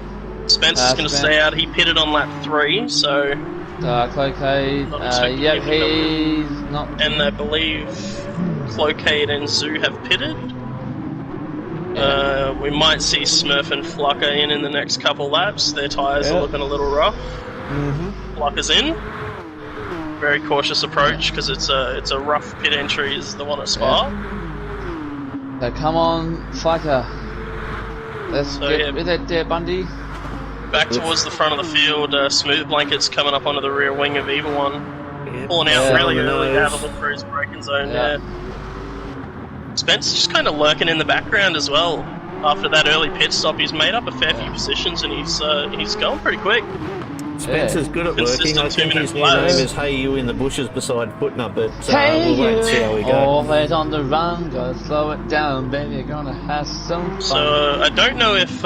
Spencer's going to stay out. He pitted on lap 3, so... Cloakade. Not expecting Yep, him to come he's not... And I believe Cloakade and Zoo have pitted. We might see Smurf and Flucker in the next couple laps. Their tyres are looking a little rough. Flucker's in. Very cautious approach because it's a rough pit entry is the one at Spa. So come on, Flucker. Let's get with it there, Bundy. Back towards the front of the field, Smooth Blanket's coming up onto the rear wing of Evil One. Pulling out really early to have a look for his braking zone, Spence's just kind of lurking in the background as well. After that early pit stop, he's made up a fair few positions and he's going pretty quick. Spencer's good at lurking. I think his new name is Hey You in the bushes beside Putner, but we'll wait and see how we go. Always on the run, gotta slow it down, baby, you're gonna have some fun. So I don't know if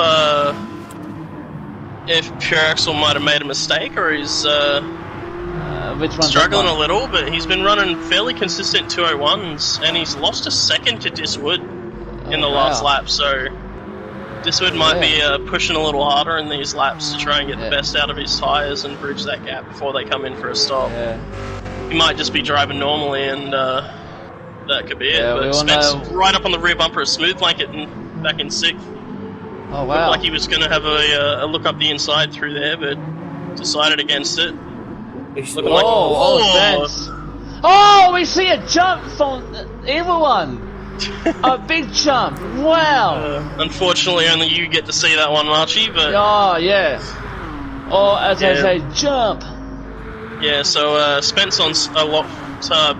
Pure Axel might have made a mistake or he's struggling a little, but he's been running fairly consistent 201s and he's lost a second to Diswood in the last lap, so Diswood might be pushing a little harder in these laps to try and get the best out of his tyres and bridge that gap before they come in for a stop. He might just be driving normally and that could be it, but Spence right up on the rear bumper of Smooth Blanket and back in 6th. Oh wow. Looked like he was going to have a look up the inside through there, but decided against it. Looking like, Spence. Oh, we see a jump from Evil One. A big jump. Wow. Unfortunately, only you get to see that one, Marchie, but... Oh, yeah. Or as I say, jump. Yeah, so Spence on a lot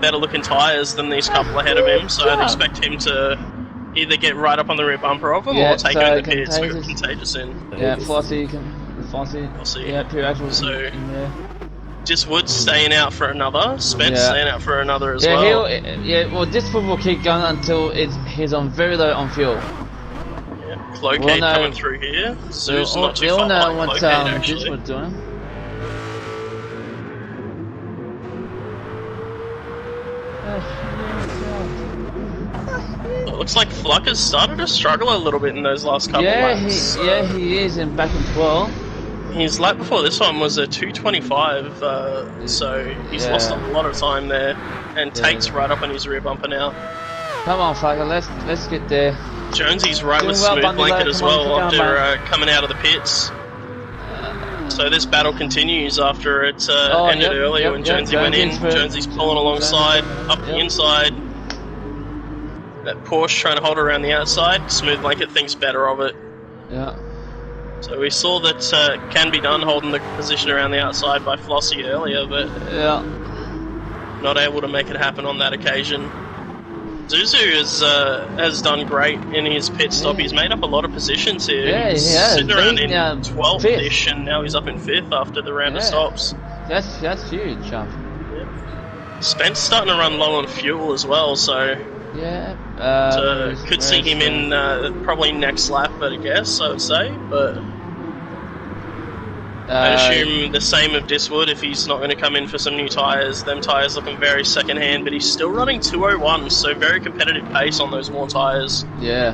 better looking tyres than these couple ahead of him, so I'd expect him to either get right up on the rear bumper of them or take out the pits. We've got Contagious in. Yeah, Flossy. Yeah, Pure Axel in there. Just Woods staying out for another, Spence staying out for another as well. Well, this one will keep going until he's on very low on fuel. Yeah, Cloakade coming through here. Zoo's not too far behind what Cloakade, actually. this one's doing. It looks like Flucker's started to struggle a little bit in those last couple laps. He is in back and 12. His lap before this one was a 2:25, so he's lost a lot of time there, and takes right up on his rear bumper now. Come on, Flucker, let's get there. Jonesy's right with Smooth Blanket as well after coming out of the pits. So this battle continues after it ended earlier when Jonesy went in. Jonesy's pulling alongside, up the inside. That Porsche trying to hold around the outside. Smooth Blanket thinks better of it. Yeah. So we saw that can be done holding the position around the outside by Flossie earlier, but not able to make it happen on that occasion. Zuzu has done great in his pit stop. He's made up a lot of positions here. Yeah, he's sitting around in 12th-ish, and now he's up in 5th after the round of stops. That's huge. Spence starting to run low on fuel as well, so could see him in probably next lap, I guess, I would say, but I assume the same of Diswood if he's not going to come in for some new tyres. Them tyres looking very second hand, but he's still running 2:01, so very competitive pace on those worn tyres. Yeah.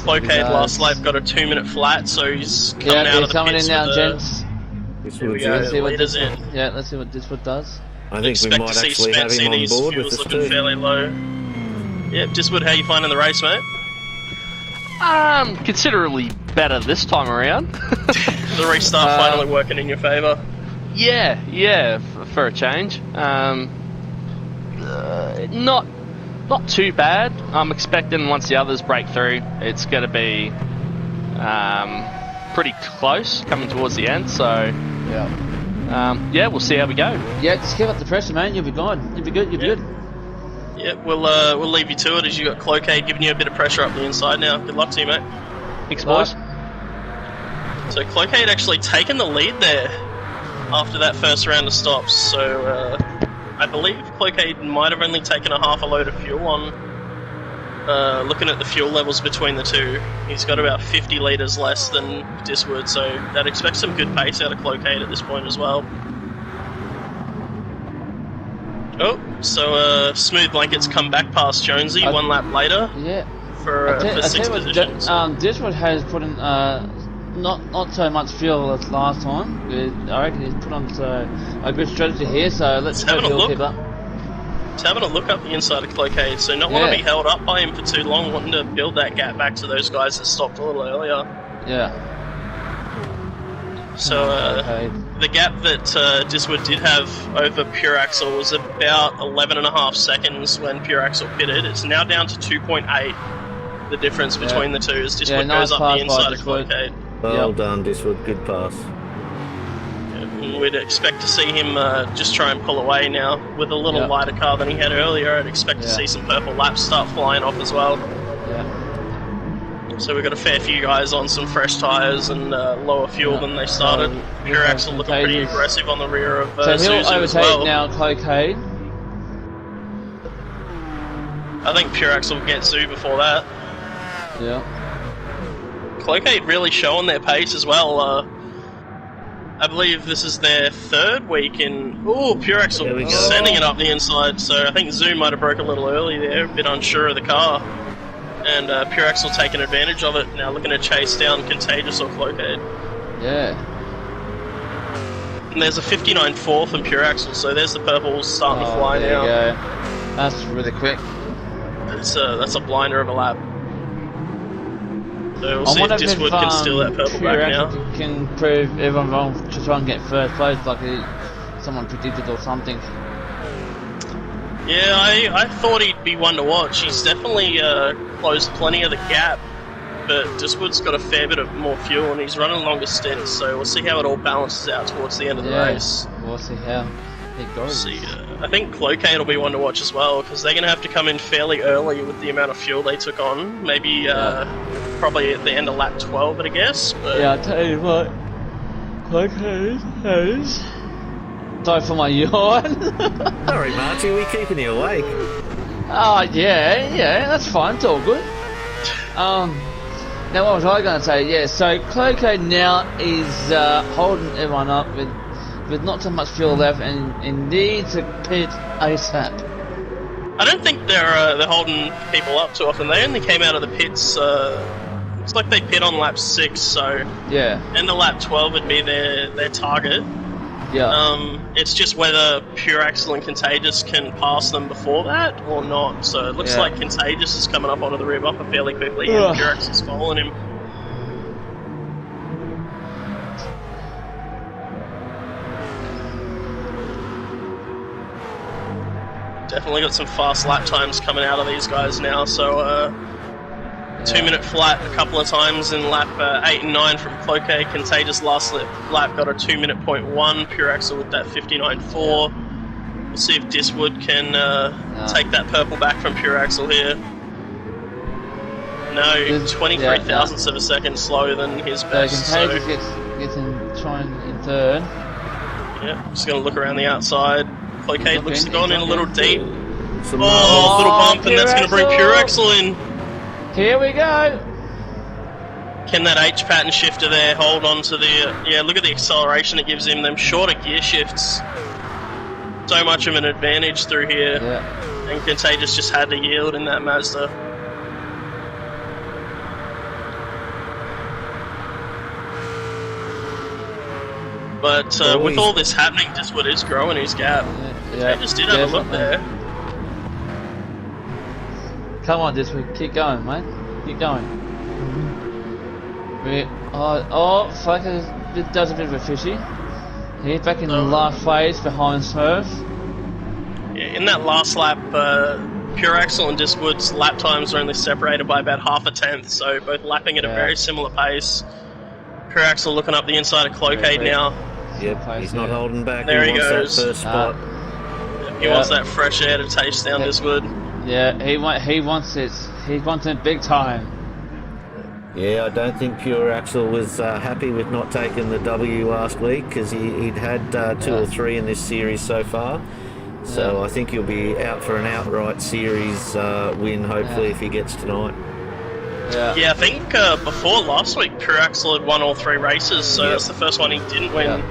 Cloquet last lap got a 2-minute flat, so he's coming out of the pits in now, with gents. Here we go, the leader's in. Yeah, let's see what Diswood does. I think we might actually have him on board with us looking too. fairly low. Yep, Diswood, how you finding the race, mate? Considerably better this time around. The restart finally working in your favour. Yeah, for a change. Not too bad. I'm expecting once the others break through, it's going to be pretty close coming towards the end. So yeah, we'll see how we go. Yeah, just keep up the pressure, man. You'll be gone. You'll be good. You'll be good. Yeah, we'll leave you to it as you got Cloquet giving you a bit of pressure up the inside now. Good luck to you, mate. Thanks, boys. So Cloquet had actually taken the lead there after that first round of stops. So I believe Cloquet might have only taken a half a load of fuel on. Looking at the fuel levels between the two, he's got about 50 litres less than Diswood, so I'd expect some good pace out of Cloquet at this point as well. Oh, so Smooth Blankets come back past Jonesy 1 lap later. Yeah. For 6th position. Diswood has put in not so much fuel as last time. I reckon he's put on a good strategy here. So let's hope he'll keep up. Just having a look up the inside of Cloquet, so not want to be held up by him for too long, wanting to build that gap back to those guys that stopped a little earlier. Yeah. So the gap that Diswood did have over Pure Axle was about 11.5 seconds when Pure Axle pitted. It's now down to 2.8. The difference between the two as Diswood goes up the inside of Cloquet. Well done, Diswood. Good pass. We'd expect to see him just try and pull away now with a little lighter car than he had earlier. I'd expect to see some purple laps start flying off as well. Yeah. So we've got a fair few guys on some fresh tyres and lower fuel than they started. Pure Axle looking pretty aggressive on the rear of so he'll Suzu as well. overtake now Cloquet. I think Pure Axle will get Zoo before that. Yeah. Cloquet really showing their pace as well. I believe this is their 3rd week in... Oh, Pure Axle sending it up the inside, so I think Zoo might have broke a little early there, a bit unsure of the car. And Pure Axle taking advantage of it, now looking to chase down Contagious or Cloquet. Yeah. And there's a 59.4 from Pure Axle, so there's the purple starting to fly there now. You go. That's really quick. That's a blinder of a lap. So we'll see if Diswood can steal that purple back now. Can prove everyone wrong to try and get first place like someone predicted or something. Yeah, I thought he'd be one to watch. He's definitely closed plenty of the gap, but Diswood's got a fair bit of more fuel and he's running longer stints, so we'll see how it all balances out towards the end of the race. We'll see how it goes. I think Cloquet will be one to watch as well, because they're going to have to come in fairly early with the amount of fuel they took on. Maybe probably at the end of lap 12, I guess. But yeah, I'll tell you what. Cloquet has... Sorry for my yawn. Sorry, Marty, we keeping you awake. Oh, yeah, that's fine, it's all good. Now what was I going to say? Yeah, so Cloquet now is holding everyone up with not so much fuel left and needs to pit ASAP. I don't think they're holding people up too often. They only came out of the pits, looks like they pit on lap 6, so yeah. End of lap 12 would be their target. Yeah. It's just whether Pure Axle and Contagious can pass them before that or not. So it looks like Contagious is coming up onto the rear bumper fairly quickly and Pure Axle's following him. Definitely got some fast lap times coming out of these guys now, so 2-minute flat a couple of times in lap 8 and 9 from Cloquet. Contagious last lap got a 2-minute .1. Pure Axle with that 59.4. We'll see if Diswood can take that purple back from Pure Axle here. No, 23 thousandths of a second slower than his best. So Contagious gets in trying in third. Yeah, just going to look around the outside. Cloquet looks to go in a little deep. Little bump, and that's going to bring Pure Axle in. Here we go. Can that H pattern shifter there hold on to the... yeah, look at the acceleration it gives him. Them shorter gear shifts. So much of an advantage through here. Yeah. And Contagious just had to yield in that Mazda. But with all this happening, Diswood is growing his gap. Yeah. Contagious did have a look there. Come on, Diswood, keep going, mate. Keep going. Fuck, it does a bit of a fishy. He's back in the last phase behind Smurf. Yeah, in that last lap, Pure Axel and Diswood's lap times are only separated by about half a tenth, so both lapping at a very similar pace. Pure Axel looking up the inside of Cloakade now. Yep, he's not holding back. There he wants goes. that first spot. He wants that fresh air to taste down Diswood. Yeah, he wants it. He wants it big time. Yeah, I don't think Pure Axel was happy with not taking the W last week because he'd had 2 or 3 in this series so far. So I think he'll be out for an outright series win, hopefully, if he gets tonight. Yeah, I think before last week, Pure Axel had won all 3 races, so that's the first one he didn't win.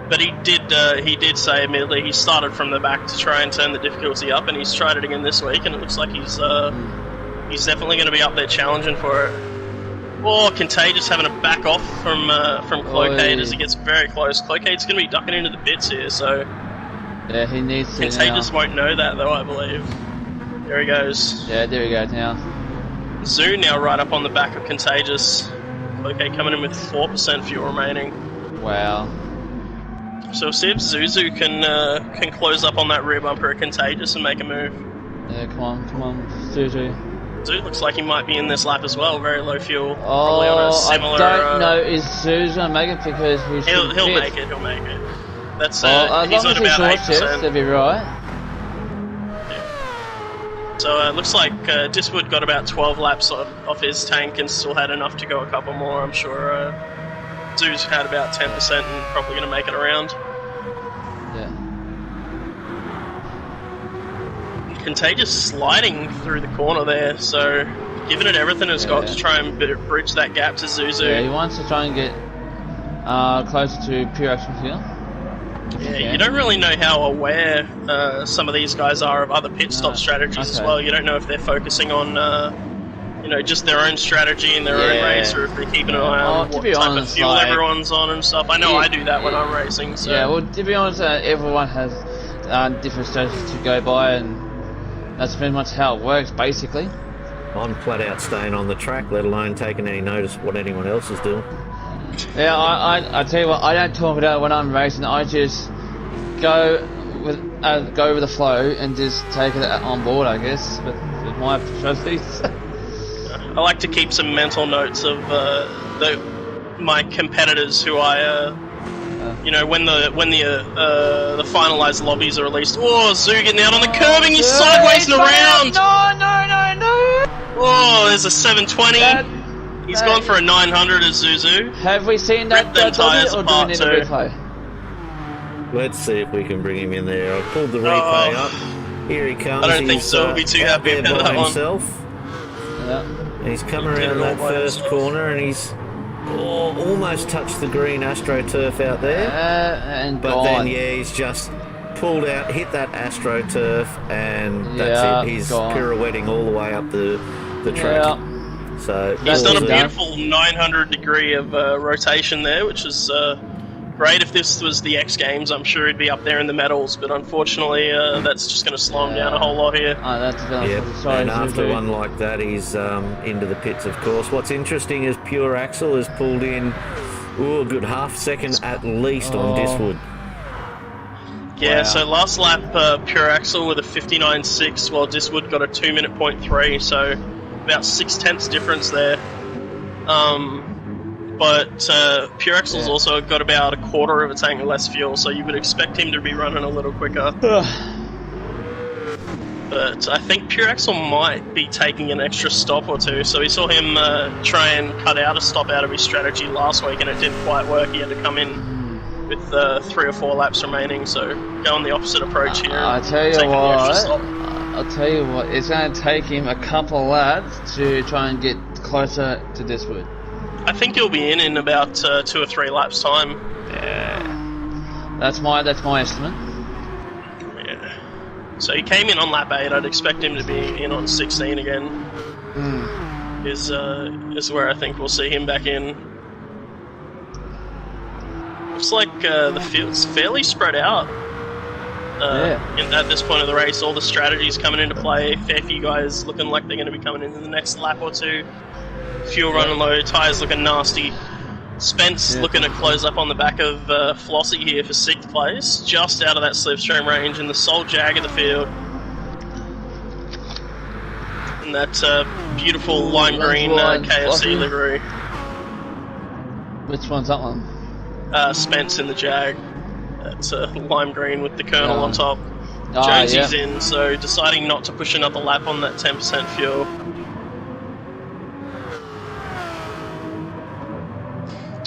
But he did say, admittedly, he started from the back to try and turn the difficulty up, and he's tried it again this week, and it looks like he's definitely going to be up there challenging for it. Or Contagious having to back off from Cloakade as he gets very close. Cloakade's going to be ducking into the pits here, so... yeah, he needs to Contagious won't know that, though, I believe. There he goes. Yeah, there he goes now. Zoo now right up on the back of Contagious. Cloakade coming in with 4% fuel remaining. Wow. So we'll see if Zuzu can close up on that rear bumper of Contagious and make a move. Yeah, come on, Zuzu. Zoo looks like he might be in this lap as well. Very low fuel. Probably on a similar. I don't know. Is Zuzu gonna make it because he'll make it. He'll make it. That's as he's long at as about 8%. They'll be right. So it looks like Diswood got about 12 laps off his tank and still had enough to go a couple more. I'm sure Zoo's had about 10% and probably going to make it around. Yeah. Contagious sliding through the corner there, so giving it everything it's got to try and bridge that gap to Zuzu. Yeah, he wants to try and get closer to Pure Axel here. Yeah, you don't really know how aware some of these guys are of other pit stop strategies as well. You don't know if they're focusing on, just their own strategy in their own race, or if they're keeping an eye on what type of fuel everyone's on and stuff. I know I do that when I'm racing. So. Yeah, well, to be honest, everyone has different strategies to go by, and that's pretty much how it works, basically. I'm flat out staying on the track, let alone taking any notice of what anyone else is doing. Yeah, I tell you what, I don't talk about it when I'm racing. I just go with the flow and just take it on board, I guess, with my strategies. I like to keep some mental notes of my competitors who I, when the finalised lobbies are released. Oh, Zoo getting out on the curbing, he's sideways and around. No! Oh, there's a 720. He's gone for a 900 as Zuzu. Have we seen that tyres or do we need a replay? Let's see if we can bring him in there. I pulled the replay up. Here he comes. I don't think so. He'll be too happy about that himself. Yeah. And he's come around that first corner and he's almost touched the green AstroTurf out there. Then he's just pulled out, hit that AstroTurf, and that's it. He's pirouetting all the way up the track. Yeah. So he's done a beautiful 900 degree of rotation there, which is great. If this was the X Games, I'm sure he'd be up there in the medals, but unfortunately that's just going to slow him down a whole lot here. And after one like that, he's into the pits, of course. What's interesting is Pure Axel has pulled in a good half second at least on Diswood. Yeah, so last lap Pure Axel with a 59.6, while Diswood got a 2-minute .3, so about 6/10 difference there. But Pure Axel's also got about a quarter of a tank less fuel, so you would expect him to be running a little quicker. But I think Pure Axel might be taking an extra stop or two, so we saw him try and cut out a stop out of his strategy last week, and it didn't quite work. He had to come in with 3 or 4 laps remaining, so going the opposite approach here. I'll tell you what, it's going to take him a couple of laps to try and get closer to Diswood. I think he'll be in about 2 or 3 laps time. Yeah. That's my estimate. Yeah. So he came in on lap 8. I'd expect him to be in on 16 again. Is where I think we'll see him back in. Looks like the field's fairly spread out. At this point of the race, all the strategies coming into play. Fair few guys looking like they're going to be coming in the next lap or two. Fuel running low, tyres looking nasty. Spence looking to close up on the back of Flossie here for 6th place, just out of that slipstream range, and the sole jag of the field. And that beautiful lime green KFC livery. Which one's that one? Spence in the jag. That's lime green with the kernel on top. Jonesy's in, so deciding not to push another lap on that 10% fuel.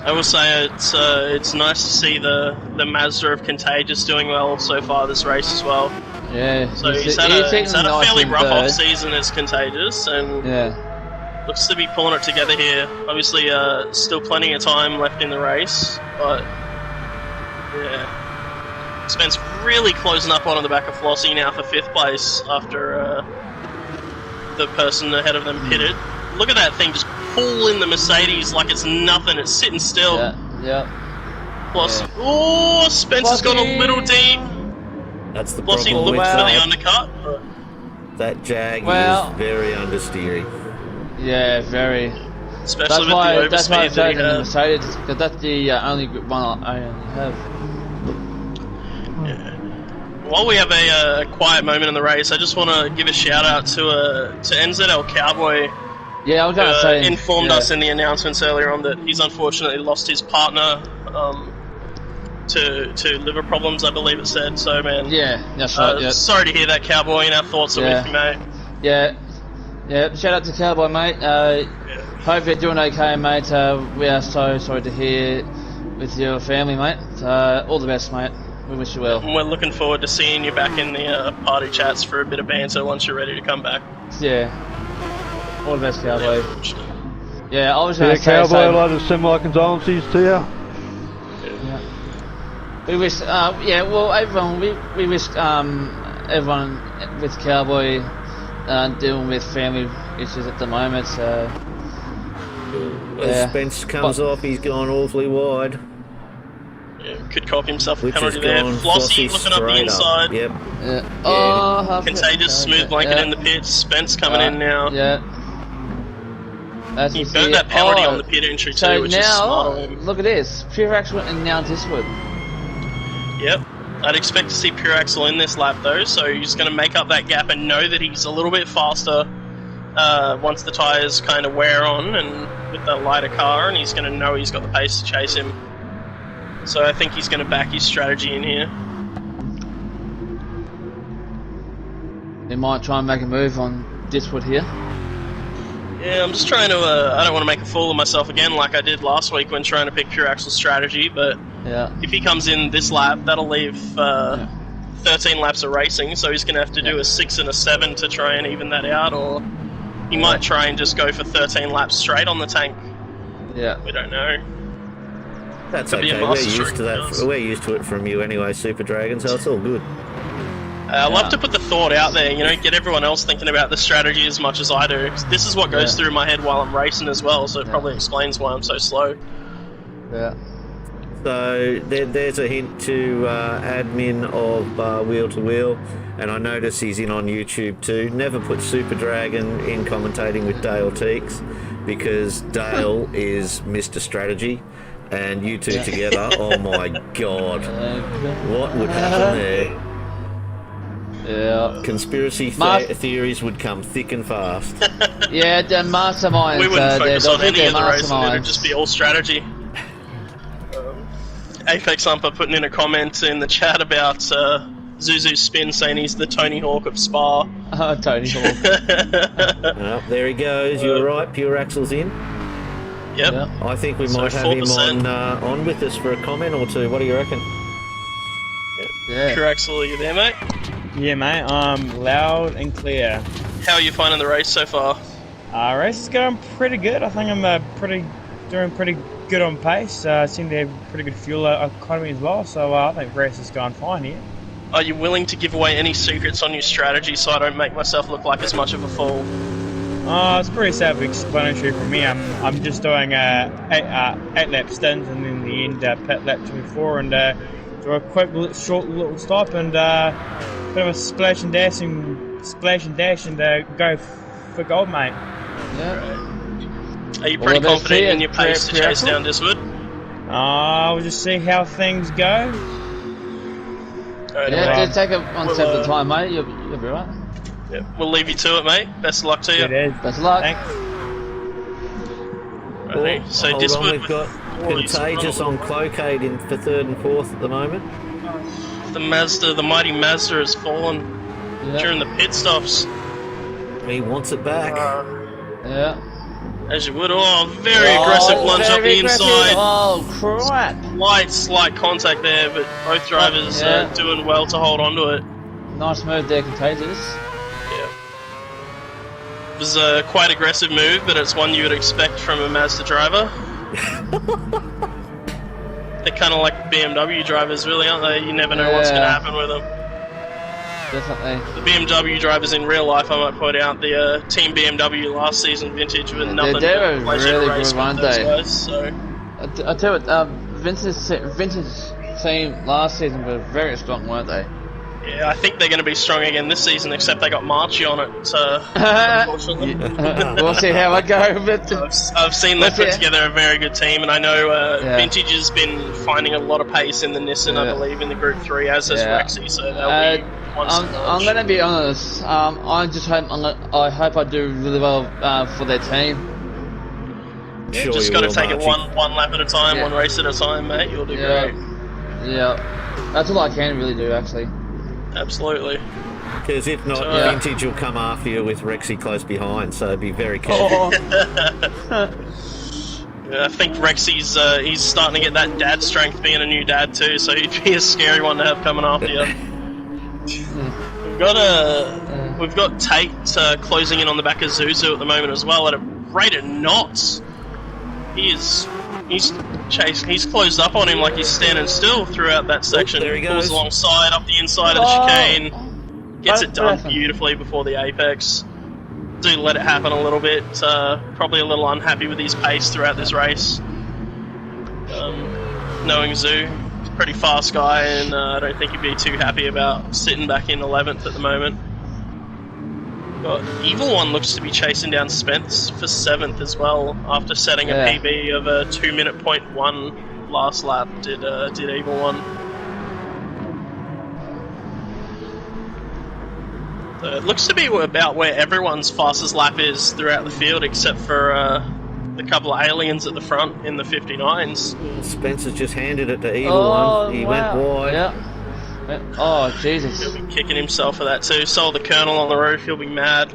I will say it's nice to see the Mazda of Contagious doing well so far this race as well. Yeah. So he's had a fairly rough off season as Contagious, and looks to be pulling it together here. Obviously, still plenty of time left in the race, but yeah, Spence really closing up on the back of Flossie now for 5th place after the person ahead of them pitted. Look at that thing just pull in the Mercedes like it's nothing. It's sitting still. Flossie. Oh, Spence has gone a little deep. That's the Flossie problem looked with for the that. undercut. That jag is very understeery. Yeah, very. Especially with the that's why I overspeed that he showed the had. Mercedes, because that's the only one I only have. Yeah. While we have a quiet moment in the race, I just want to give a shout out to NZL Cowboy. Yeah, I was going to say. Informed us in the announcements earlier on that he's unfortunately lost his partner to liver problems, I believe it said. So, man. Yeah, that's right. Sorry to hear that, Cowboy, and our thoughts are with you, mate. Yeah. Shout out to Cowboy, mate. Hope you're doing okay, mate. We are so sorry to hear with your family, mate. All the best, mate. We wish you well. And we're looking forward to seeing you back in the party chats for a bit of banter once you're ready to come back. Yeah. All the best, Cowboy. Yeah, I was going to say... Cowboy, I'd like to send my condolences to you. We wish... everyone... We wish everyone with Cowboy dealing with family issues at the moment, so... As Spence comes off, he's gone awfully wide. Yeah, could cop himself a Which penalty has there. gone Flossie looking up the inside. Yep. Contagious, smooth blanket in the pits. Spence coming in now. He burnt that penalty on the pit entry too, so which now, is smart of him. Look at this. Pure Axel and now Diswood. Yep. I'd expect to see Pure Axel in this lap though, so he's going to make up that gap and know that he's a little bit faster once the tyres kind of wear on and with the lighter car, and he's going to know he's got the pace to chase him. So I think he's going to back his strategy in here. He might try and make a move on Diswood here. Yeah, I'm just trying to... I don't want to make a fool of myself again like I did last week when trying to pick Pure Axel's strategy, but if he comes in this lap, that'll leave 13 laps of racing, so he's going to have to do a 6 and a 7 to try and even that out, or he might try and just go for 13 laps straight on the tank. Yeah. We don't know. That's okay, we're used to that. We're used to it from you anyway, Super Dragon, so it's all good. I love to put the thought out there, get everyone else thinking about the strategy as much as I do. This is what goes through my head while I'm racing as well, so it probably explains why I'm so slow. Yeah. So there's a hint to admin of Wheel to Wheel, and I notice he's in on YouTube too. Never put Super Dragon in commentating with Dale Teeks, because Dale is Mr. Strategy, and you two together, oh my god, what would happen there? Yeah. Conspiracy theories would come thick and fast. Yeah, the masterminds. We wouldn't focus on any of the racing, it'd just be all strategy. Apex Umper putting in a comment in the chat about Zuzu's spin, saying he's the Tony Hawk of Spa. Oh, Tony Hawk. There he goes, you're right, Pure Axel's in. Yep. I think we might have him on with us for a comment or two. What do you reckon? Yeah. Pure Axel, are you there, mate? Yeah, mate. Loud and clear. How are you finding the race so far? Race is going pretty good. I think I'm doing pretty good on pace. Seem to have pretty good fuel economy as well, so I think race is going fine here. Are you willing to give away any secrets on your strategy so I don't make myself look like as much of a fool? It's pretty self-explanatory for me. I'm just doing 8-lap stints and then the end pit lap 24 and do a quick short little stop and bit of a splash and dash and go for gold, mate. Yeah. Are you pretty confident in your pace to chase down Diswood? We'll just see how things go. Yeah, take it one step at a time, mate. You'll be right. Yeah, we'll leave you to it, mate. Best of luck to you. Best of luck. Thanks. So hold Diswood, on, we've got Contagious on Cloakade in for 3rd and 4th at the moment. the mighty Mazda has fallen during the pit stops. He wants it back. Yeah. As you would. Oh, very aggressive lunge up the inside. Oh, crap. Slight contact there, but both drivers are doing well to hold on to it. Nice move there, Contagious. Yeah. It was a quite aggressive move, but it's one you would expect from a Mazda driver. They're kind of like BMW drivers, really, aren't they? You never know what's going to happen with them. Definitely. The BMW drivers in real life, I might point out, the Team BMW last season vintage with nothing they were but pleasure really to race good, with weren't those they? guys, so. I tell you what, vintage team last season were very strong, weren't they? Yeah, I think they're going to be strong again this season, except they got Marchi on it, so unfortunately. We'll see how I go. But I've seen them put together a very good team, and I know Vintage has been finding a lot of pace in the Nissan, I believe, in the Group 3, as has Rexy, so they'll be I'm going to be honest. I hope I do really well for their team. Yeah, just got to take it one lap at a time, one race at a time, mate. You'll do great. Yeah, that's all I can really do, actually. Absolutely. Because if not, Vintage will come after you with Rexy close behind, so be very careful. I think Rexy's he's starting to get that dad strength being a new dad too, so he'd be a scary one to have coming after you. We've got Tate closing in on the back of Zuzu at the moment as well at a rate of knots. He's closed up on him like he's standing still throughout that section. There he goes. Pulls alongside up the inside of the chicane, gets it done beautifully before the apex. Do let it happen a little bit. Probably a little unhappy with his pace throughout this race. Knowing Zoo. Pretty fast guy, and I don't think he'd be too happy about sitting back in 11th at the moment. But Evil One looks to be chasing down Spence for 7th as well, after setting a PB of a 2:01 last lap. Did Evil One. So it looks to be about where everyone's fastest lap is throughout the field, except for the couple of aliens at the front in the 59s. Spencer's just handed it to Evil One. He went wide. Yeah. Oh, Jesus. He'll be kicking himself for that too. Saw the Colonel on the roof, he'll be mad.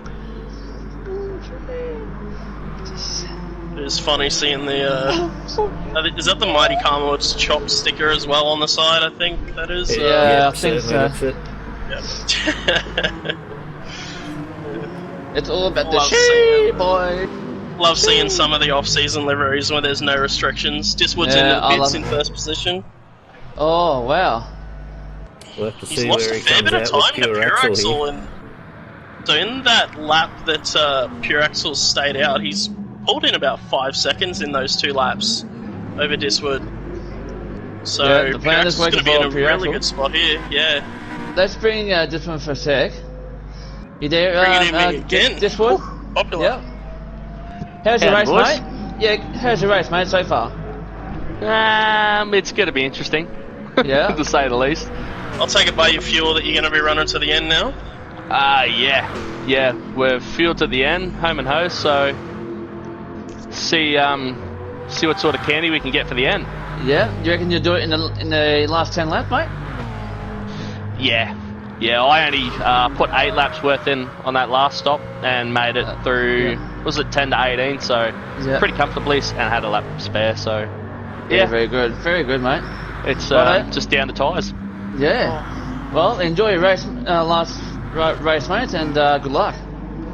It's funny seeing the... is that the Mighty Carmod's chopped sticker as well on the side, I think that is? I think so. Yep. It's all about the she boy. Love seeing some of the off-season liveries where there's no restrictions. Diswood's in the pits in first position. Oh, wow. We'll have to He's see lost where a he fair comes bit of out time with to Pure Pure Axle Axle, here. and so in that lap that Pure Axle stayed out, he's pulled in about 5 seconds in those 2 laps over Diswood. So the Pure plan is Axle's going to be in a Pure really Axle. good spot here. Yeah. Let's bring Diswood for a sec. You there? Bring it in again. Diswood? Popular. Yeah. How's your race, boys. mate? Yeah, how's your race, mate, so far? It's going to be interesting. Yeah. To say the least. I'll take it by your fuel that you're going to be running to the end now. Yeah, we're fueled to the end, home and hose. So see what sort of candy we can get for the end. Yeah. You reckon you'll do it in the last 10 laps, mate? Yeah. I only put 8 laps worth in on that last stop and made it through. Was it 10 to 18? So pretty comfortably, and had a lap spare. So Very good, mate. It's just down to tyres. Yeah. Well, enjoy your race, last race, mate, and good luck.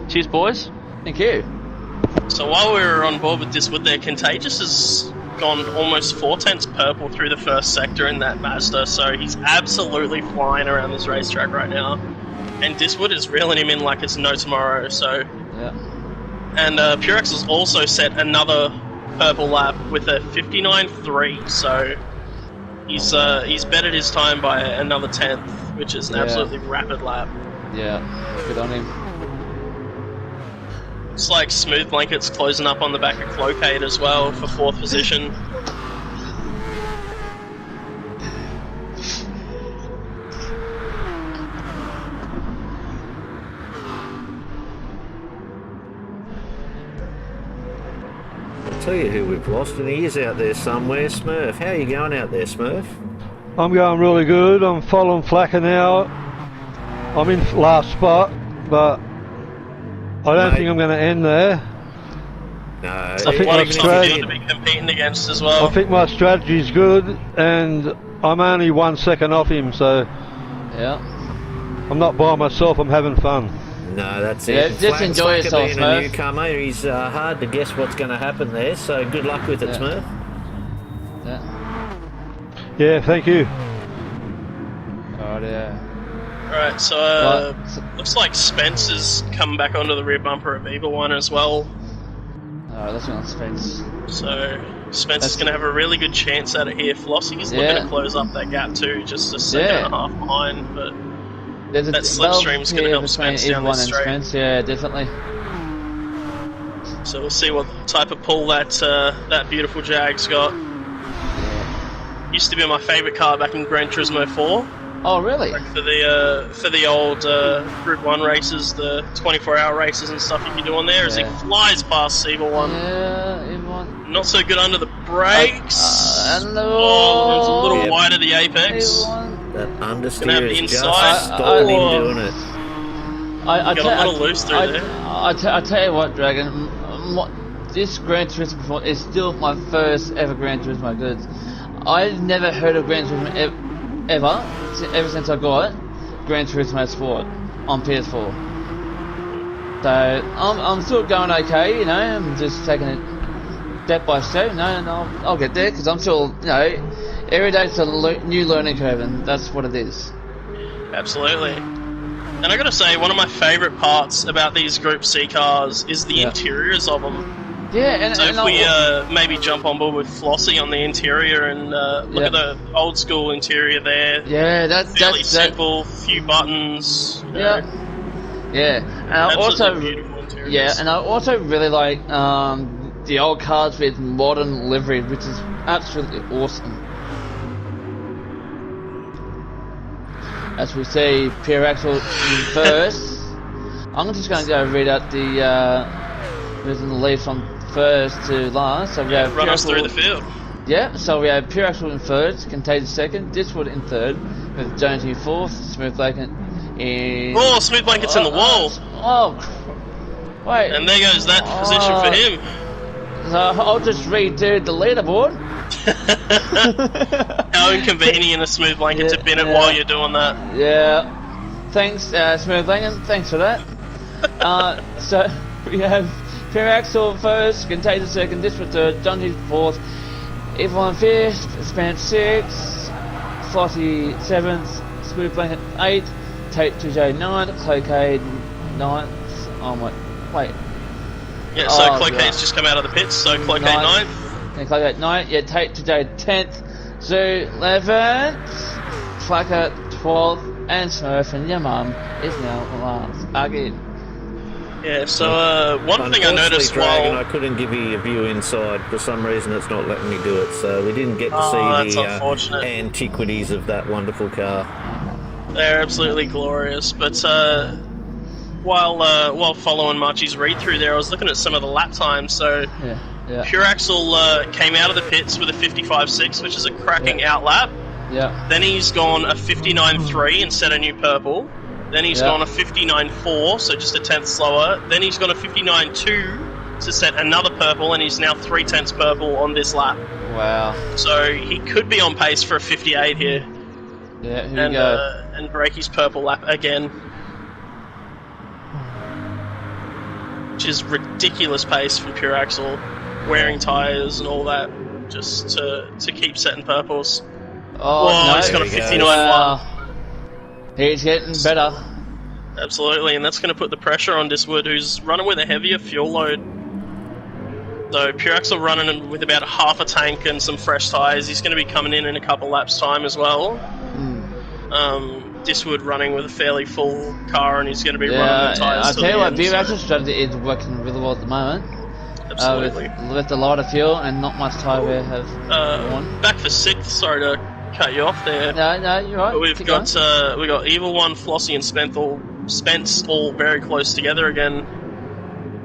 Cheers, boys. Thank you. So while we were on board with this wood there, Contagious has gone almost 4 tenths purple through the first sector in that Mazda, so he's absolutely flying around this racetrack right now. And Diswood is reeling him in like it's no tomorrow, so... Yeah. And Purex has also set another purple lap with a 59.3, so he's bettered his time by another 10th, which is an absolutely rapid lap. Yeah, good on him. It's like Smooth Blanket's closing up on the back of Cloakade as well for 4th position. I'll tell you who we've lost, and he is out there somewhere. Smurf. How are you going out there, Smurf? I'm going really good. I'm following Flacker now. I'm in last spot, but I don't think I'm going to end there. No, So I think what my a tough strategy- field to be competing against as well. I think my strategy's good, and I'm only 1 second off him, so Yeah. I'm not by myself. I'm having fun. No, that's Yeah, it. just enjoy Flacker yourself, being Smurf. a newcomer, he's hard to guess what's going to happen there, so good luck with it, Yeah. Smurf. Yeah. Yeah, thank you. Alright, yeah. Alright, so looks like Spence has come back onto the rear bumper of Evil One as well. Alright, that's on Spence. So Spence is going to have a really good chance at it here. Flossie's Yeah. looking to close up that gap too, just a second and a half behind, but There's that slipstream's going to help Spence down Everyone this and straight. Spence, yeah, definitely. So we'll see what type of pull that that beautiful Jag's got. Used to be my favourite car back in Gran Turismo 4. Oh, really? Like for the old Group 1 races, the 24-hour races and stuff you can do on there, as he flies past Evil One. Yeah, everyone. Not so good under the brakes. No. It's a little wide of the apex. Everyone. That Gonna have understeer the is just inside. stopping him Oh. doing it. I Got a little loose through there. I tell you what, Dragon, this Gran Turismo performance is still my first ever Gran Turismo goods. I've never heard of Gran Turismo ever since I got Gran Turismo Sport on PS4. So I'm still going okay, you know. I'm just taking it step by step, you know, and I'll get there because I'm still, you know, every day it's a new learning curve, and that's what it is. Absolutely. And I gotta say, one of my favourite parts about these Group C cars is the interiors of them. Yeah, and So if we maybe jump on board with Flossie on the interior and look at the old school interior there. Yeah, that's fairly simple, few buttons. You know, yeah. And I also beautiful interiors. yeah, and I also really like the old cars with modern livery, which is absolutely awesome. As we see, Pierre Axel in first. I'm just going to go read out the reason the lead from first to last. So we have run Pierre us through Axel, the field. Yeah, so we have Pierre Axel in first, Contagious second, Diswood in third, with Jones in fourth, Smooth Blanket in... Oh, Smooth Blanket's in the wall. Wait. And there goes that position for him. So I'll just redo the leaderboard. How inconvenient a Smooth Blanket to bin it while you're doing that. Yeah. Thanks, Smooth Blanket. Thanks for that. So we have Pierre Axel first, Contagious second, Diswood third, Jones fourth, Everyone fifth, Spence sixth, Flossie seventh, Smooth Blanket eighth, Tate 2J ninth, Cloakade ninth. Oh my, wait. Yeah, so Cloacade's just come out of the pits, so Cloakade ninth. And Cloakade ninth, yeah, Tate 2J 10th, Zoo 11th, Flacker 12th, and Smurf and your mum is now last again. Yeah, so one thing I noticed Dragon, while... I couldn't give you a view inside. For some reason it's not letting me do it, so we didn't get to see the antiquities of that wonderful car. They're absolutely glorious, but while following Marchie's read-through there, I was looking at some of the lap times, so Pure Axel came out of the pits with a 55.6, which is a cracking outlap. Yeah. Then he's gone a 59.3 and set a new purple. Then he's gone a 59.4, so just a tenth slower. Then he's gone a 59.2 to set another purple, and he's now 3 tenths purple on this lap. Wow. So he could be on pace for a 58 here. Yeah, here we go. And break his purple lap again. which is ridiculous pace from Pure Axle, wearing tyres and all that, just to keep setting purples. Oh, Whoa, no. he's got a 59.1. Wow. He's getting better. Absolutely, and that's going to put the pressure on Diswood, who's running with a heavier fuel load. So Pure Axle running with about half a tank and some fresh tyres. He's going to be coming in a couple laps' time as well. Diswood running with a fairly full car, and he's going to be running the tyres. I'll tell you what, Pure Axle's strategy is working really well at the moment. Absolutely. With a lot of fuel and not much tyre wear have won. Back for 6th, sorry to cut you off there. No, you're right. We've got Evil One, Flossie, and Spence all very close together again.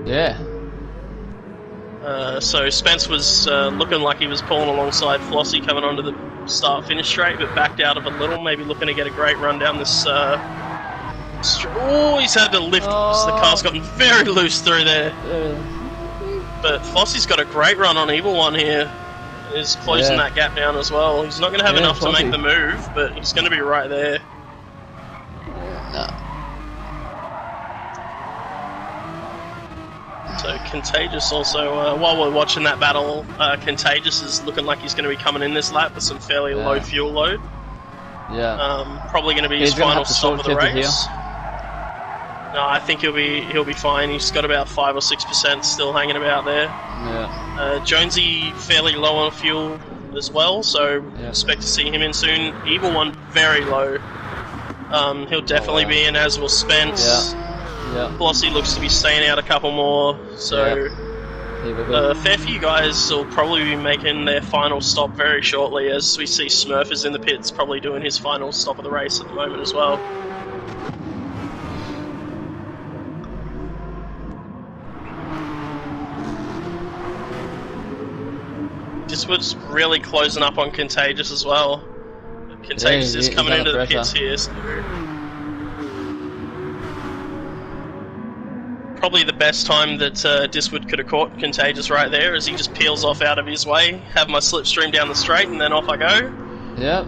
Yeah. So Spence was looking like he was pulling alongside Flossie coming onto the start-finish straight, but backed out of a little, maybe looking to get a great run down this... he's had to lift, so the car's gotten very loose through there. But Flossie's got a great run on Evil One here. He's closing that gap down as well. He's not going to have enough to make the move, but he's going to be right there. So Contagious also, while we're watching that battle, Contagious is looking like he's going to be coming in this lap with some fairly low fuel load. Yeah. Probably going to be his final stop of the race. No, I think he'll be fine. He's got about 5 or 6% still hanging about there. Yeah. Jonesy fairly low on fuel as well, so expect to see him in soon. Evil One very low. He'll definitely be in, as will Spence. Yeah. Flossie looks to be staying out a couple more, so a fair few guys will probably be making their final stop very shortly, as we see Smurf is in the pits, probably doing his final stop of the race at the moment as well. Diswood's really closing up on Contagious as well. Contagious is coming into the pits here. So probably the best time that Diswood could have caught Contagious right there, as he just peels off out of his way, have my slipstream down the straight, and then off I go. Yep.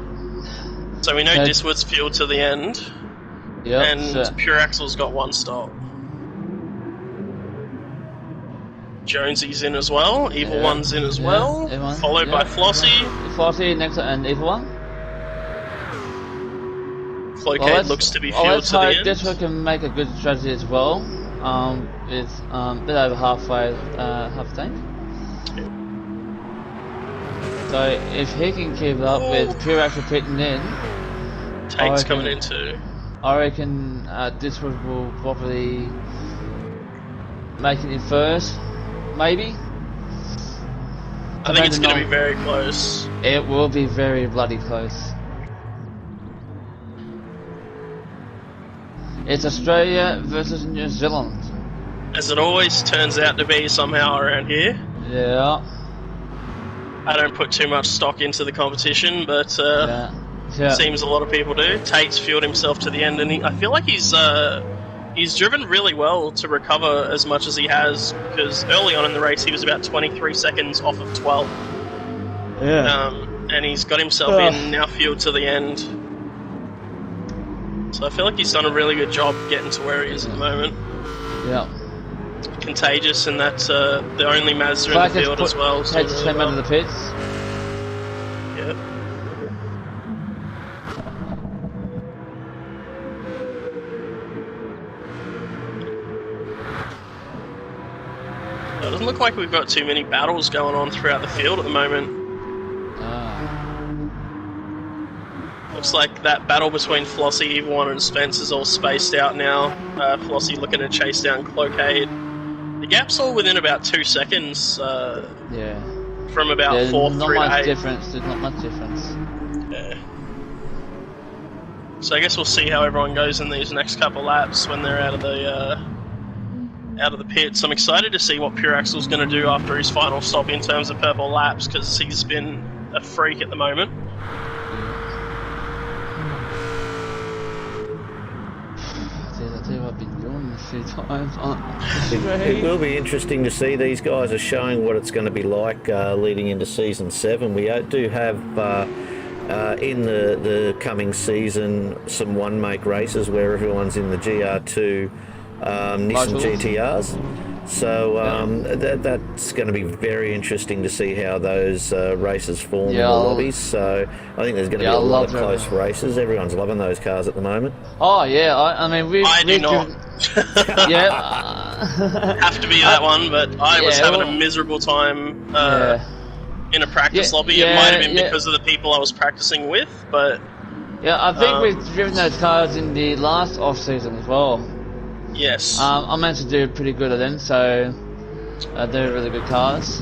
So we know Diswood's fueled to the end. Yep. And Pure Axle's got one stop. Jonesy's in as well. Evil One's in as well. Followed by Flossie. Flossie next and Evil One. Flocade looks to be fueled to the end. Diswood can make a good strategy as well. With a bit over halfway, half tank. So if he can keep it up with Pure Axle pitting in, Tate's coming in too. I reckon Diswood will probably make it in first, maybe. I think it's going to be very close. It will be very bloody close. It's Australia versus New Zealand. As it always turns out to be somehow around here. Yeah. I don't put too much stock into the competition, but seems a lot of people do. Tate's fueled himself to the end, and I feel like he's driven really well to recover as much as he has, because early on in the race he was about 23 seconds off of 12. Yeah. And he's got himself in, now fueled to the end. So I feel like he's done a really good job getting to where he is at the moment. Yeah. Contagious, and that's the only Mazda in the field as well. So really out of the pits. Yep. It doesn't look like we've got too many battles going on throughout the field at the moment. Looks like that battle between Flossie, Evil One, and Spence is all spaced out now. Flossie looking to chase down Cloakade. The gap's all within about 2 seconds. From about 4th through to 8th. There's not much difference. Yeah. So I guess we'll see how everyone goes in these next couple laps when they're out of the pits. I'm excited to see what Pure Axle's going to do after his final stop in terms of purple laps, because he's been a freak at the moment. I've been doing this a few times. It will be interesting to see. These guys are showing what it's going to be like leading into Season 7. We do have in the coming season some one-make races where everyone's in the GR2 Nissan Models. GTRs. So that's going to be very interesting to see how those races form in the lobbies. So I think there's going to be a lot of close races. Everyone's loving those cars at the moment. Oh yeah, I mean I do not. Yeah. Have to be that one, but I was having a miserable time in a practice lobby. It might have been because of the people I was practicing with, but yeah, I think we've driven those cars in the last off season as well. yes. I managed to do pretty good at them, so they're really good cars.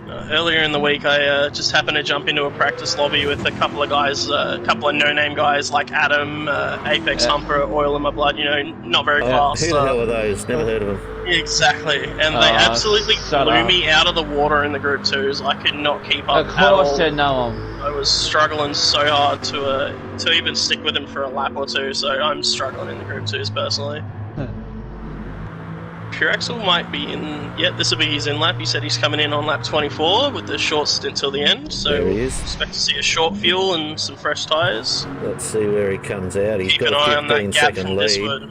Earlier in the week, I just happened to jump into a practice lobby with a couple of guys, a couple of no-name guys like Adam, Apex Humper, Oil in My Blood. You know, not very fast. Who the hell are those? Never heard of them. Exactly, and they absolutely blew me out of the water in the Group 2s. I could not keep up. Of course, they know them. I was struggling so hard to even stick with him for a lap or two, so I'm struggling in the Group 2s personally. Pure Axel might be in. Yeah, this will be his in lap. He said he's coming in on lap 24 with the short stint till the end. So there he is. Expect to see a short fuel and some fresh tyres. Let's see where he comes out. He's Keep got an eye a on that 15 gap second from lead. Diswood.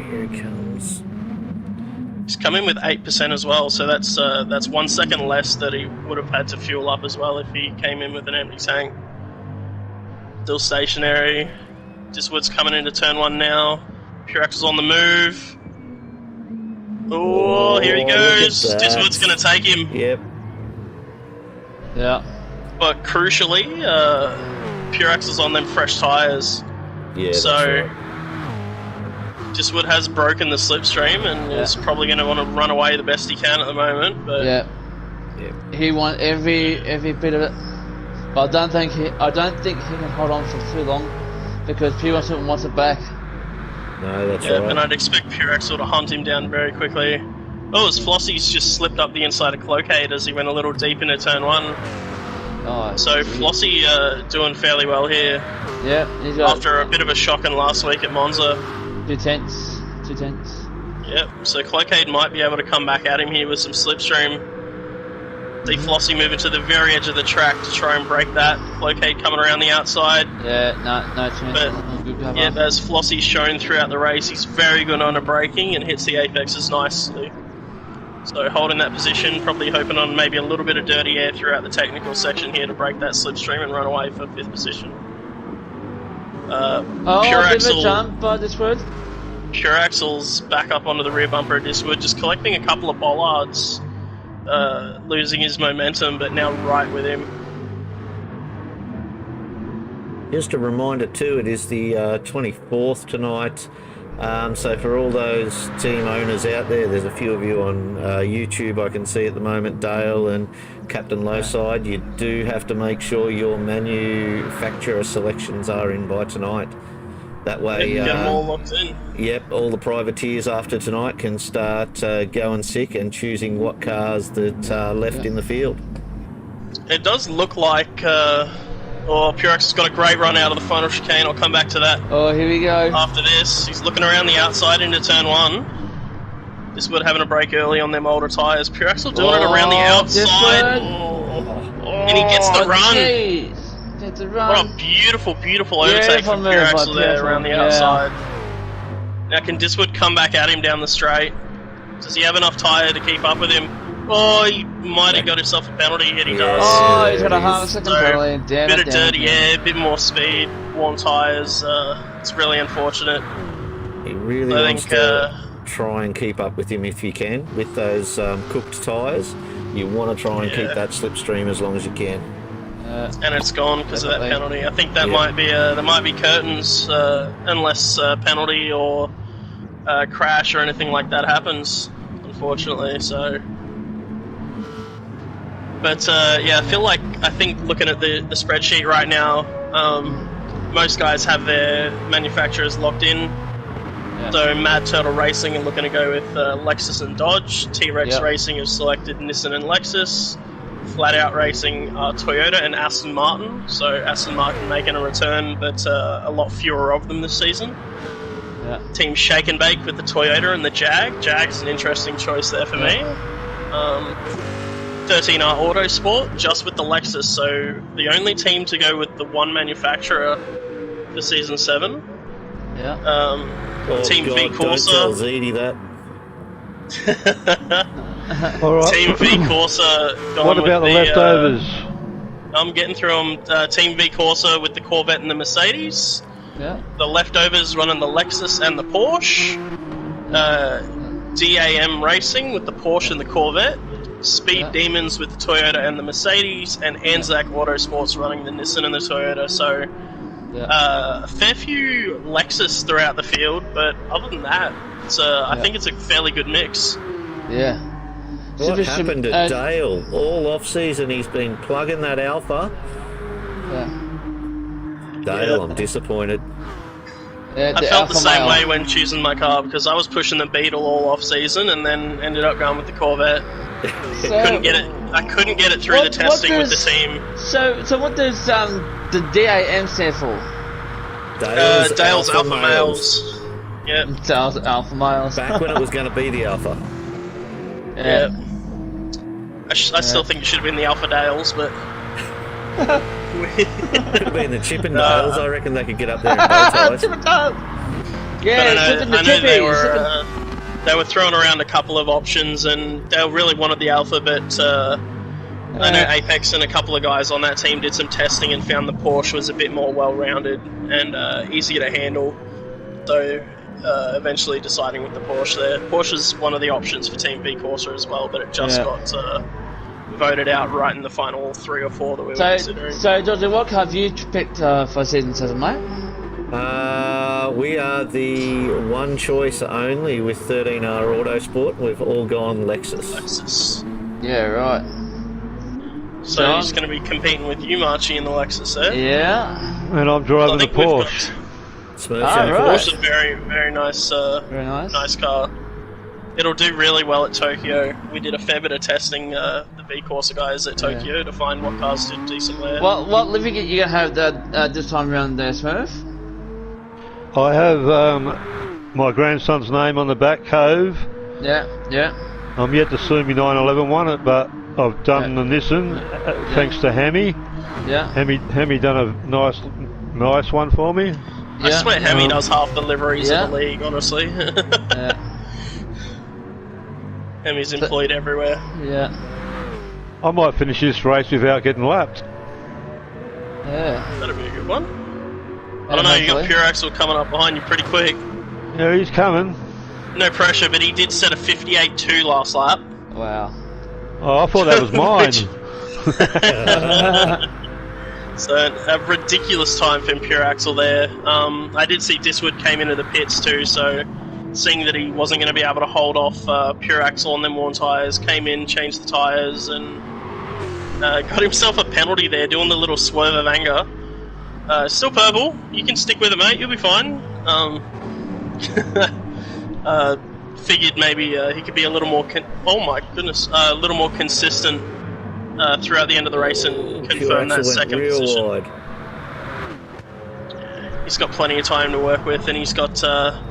Here he comes. He's come in with 8% as well, so that's 1 second less that he would have had to fuel up as well if he came in with an empty tank. Still stationary. Diswood's coming into turn 1 now. Pure Axel's on the move. Oh, here he goes. Diswood's going to take him. Yep. Yeah. But crucially, Pure Axel's on them fresh tyres. Yeah. So, right. Diswood has broken the slipstream and is probably going to want to run away the best he can at the moment. But he won every bit of it. But I don't think he can hold on for too long because Pure Axel wants it back. No, that's right. And I'd expect Pure Axel to hunt him down very quickly. Oh, as Flossie's just slipped up the inside of Cloakade as he went a little deep into turn 1. Oh, so Flossie doing fairly well here. Yeah, he's got after a bit of a shocking last week at Monza. 2 tenths. Yep, so Cloakade might be able to come back at him here with some slipstream. See Flossie moving to the very edge of the track to try and break that. Cloakade coming around the outside. Yeah, no chance. But, yeah, as Flossie's shown throughout the race, he's very good on a braking and hits the apexes nicely. So holding that position, probably hoping on maybe a little bit of dirty air throughout the technical section here to break that slipstream and run away for 5th position. Pure Axel, jump by Diswood. Pure Axel's back up onto the rear bumper of Diswood, just collecting a couple of bollards. Losing his momentum, but now right with him. Just a reminder too, it is the 24th tonight. So for all those team owners out there, there's a few of you on YouTube I can see at the moment, Dale and Captain Lowside. You do have to make sure your manufacturer selections are in by tonight. That way, get them all locked in. Yep, all the privateers after tonight can start going sick and choosing what cars that are left in the field. It does look like Pure Axel's got a great run out of the final chicane. I'll come back to that. Oh, here we go. After this, he's looking around the outside into turn 1. Diswood having a break early on them older tyres. Pure Axel doing it around the outside. And he gets the run. Geez. What a beautiful overtake from Pure Axel there around the outside. Now can Diswood come back at him down the straight? Does he have enough tyre to keep up with him? Oh, he might have got himself a penalty hit, he does. Oh, he's got a half second penalty. Damn bit of dirty air, a bit more speed, warm tyres. It's really unfortunate. He really wants to try and keep up with him if you can. With those cooked tyres, you want to try and keep that slipstream as long as you can. And it's gone because of that penalty. I think that might be there might be curtains unless penalty or crash or anything like that happens, unfortunately. So, but yeah, I think looking at the spreadsheet right now, most guys have their manufacturers locked in. So Mad Turtle Racing are looking to go with Lexus and Dodge. T-Rex Racing have selected Nissan and Lexus. Flat Out Racing are Toyota and Aston Martin. So Aston Martin making a return, but a lot fewer of them this season. Team Shake and Bake with the Toyota and the Jag. Jag's an interesting choice there for me. 13R Autosport just with the Lexus. So the only team to go with the one manufacturer for Season 7. Team God, V don't tell Corsa. Ziti that. All right. Team V Corsa. What about the leftovers? I'm getting through them. Team V Corsa with the Corvette and the Mercedes. Yeah. The leftovers running the Lexus and the Porsche. DAM Racing with the Porsche and the Corvette. Speed Demons with the Toyota and the Mercedes. And Anzac Autosports running the Nissan and the Toyota. So, a fair few Lexus throughout the field, but other than that, it's I think it's a fairly good mix. Yeah. What happened to Dale? All off-season he's been plugging that Alpha. Yeah. Dale, I'm disappointed. Yeah, I felt the same way when choosing my car because I was pushing the Beetle all off-season and then ended up going with the Corvette. Couldn't get it. I couldn't get it through the testing with the team. So what does the DAM stand for? Dale's Alpha Males. Yep. Dale's Alpha Males. Back when it was going to be the Alpha. Yeah. I still think it should have been the Alpha Dales, but Could have been the Chippendales. I reckon they could get up there in bow ties. Yeah, I know they were throwing around a couple of options, and they really wanted the Alpha, but I know Apex and a couple of guys on that team did some testing and found the Porsche was a bit more well-rounded and easier to handle. So eventually deciding with the Porsche there. Porsche's one of the options for Team V Corsa as well, but it just got voted out right in the final 3 or 4 that we were considering. So, George, what car have you picked for Season 7, mate? We are the one choice only with 13R Autosport. We've all gone Lexus. Yeah, right. So he's going to be competing with you, Marchie, in the Lexus there. Yeah. And I'm driving the Porsche. Porsche is a very, very nice, nice car. It'll do really well at Tokyo. We did a fair bit of testing, the V Corsa guys at Tokyo, to find what cars did decent wear. What living are you going to have this time around there, Smurf? I have my grandson's name on the back cove. Yeah. I'm yet to see me 911 one it, but I've done the Nissan thanks to Hammy. Yeah. Hammy done a nice one for me. I swear Hammy does half the liveries in the league, honestly. Hemmy's employed everywhere. Yeah. I might finish this race without getting lapped. Yeah. That'd be a good one. I don't know, you got Pure Axel coming up behind you pretty quick. Yeah, he's coming. No pressure, but he did set a 58.2 last lap. Wow. Oh, I thought that was mine. So, a ridiculous time for Pure Axel there. I did see Diswood came into the pits too, so seeing that he wasn't going to be able to hold off Pure Axel on them worn tyres, came in, changed the tyres, and got himself a penalty there, doing the little swerve of anger. Still purple. You can stick with it, mate. You'll be fine. Figured maybe he could be a little more. A little more consistent throughout the end of the race and confirm that second position. Wide. He's got plenty of time to work with, and he's got a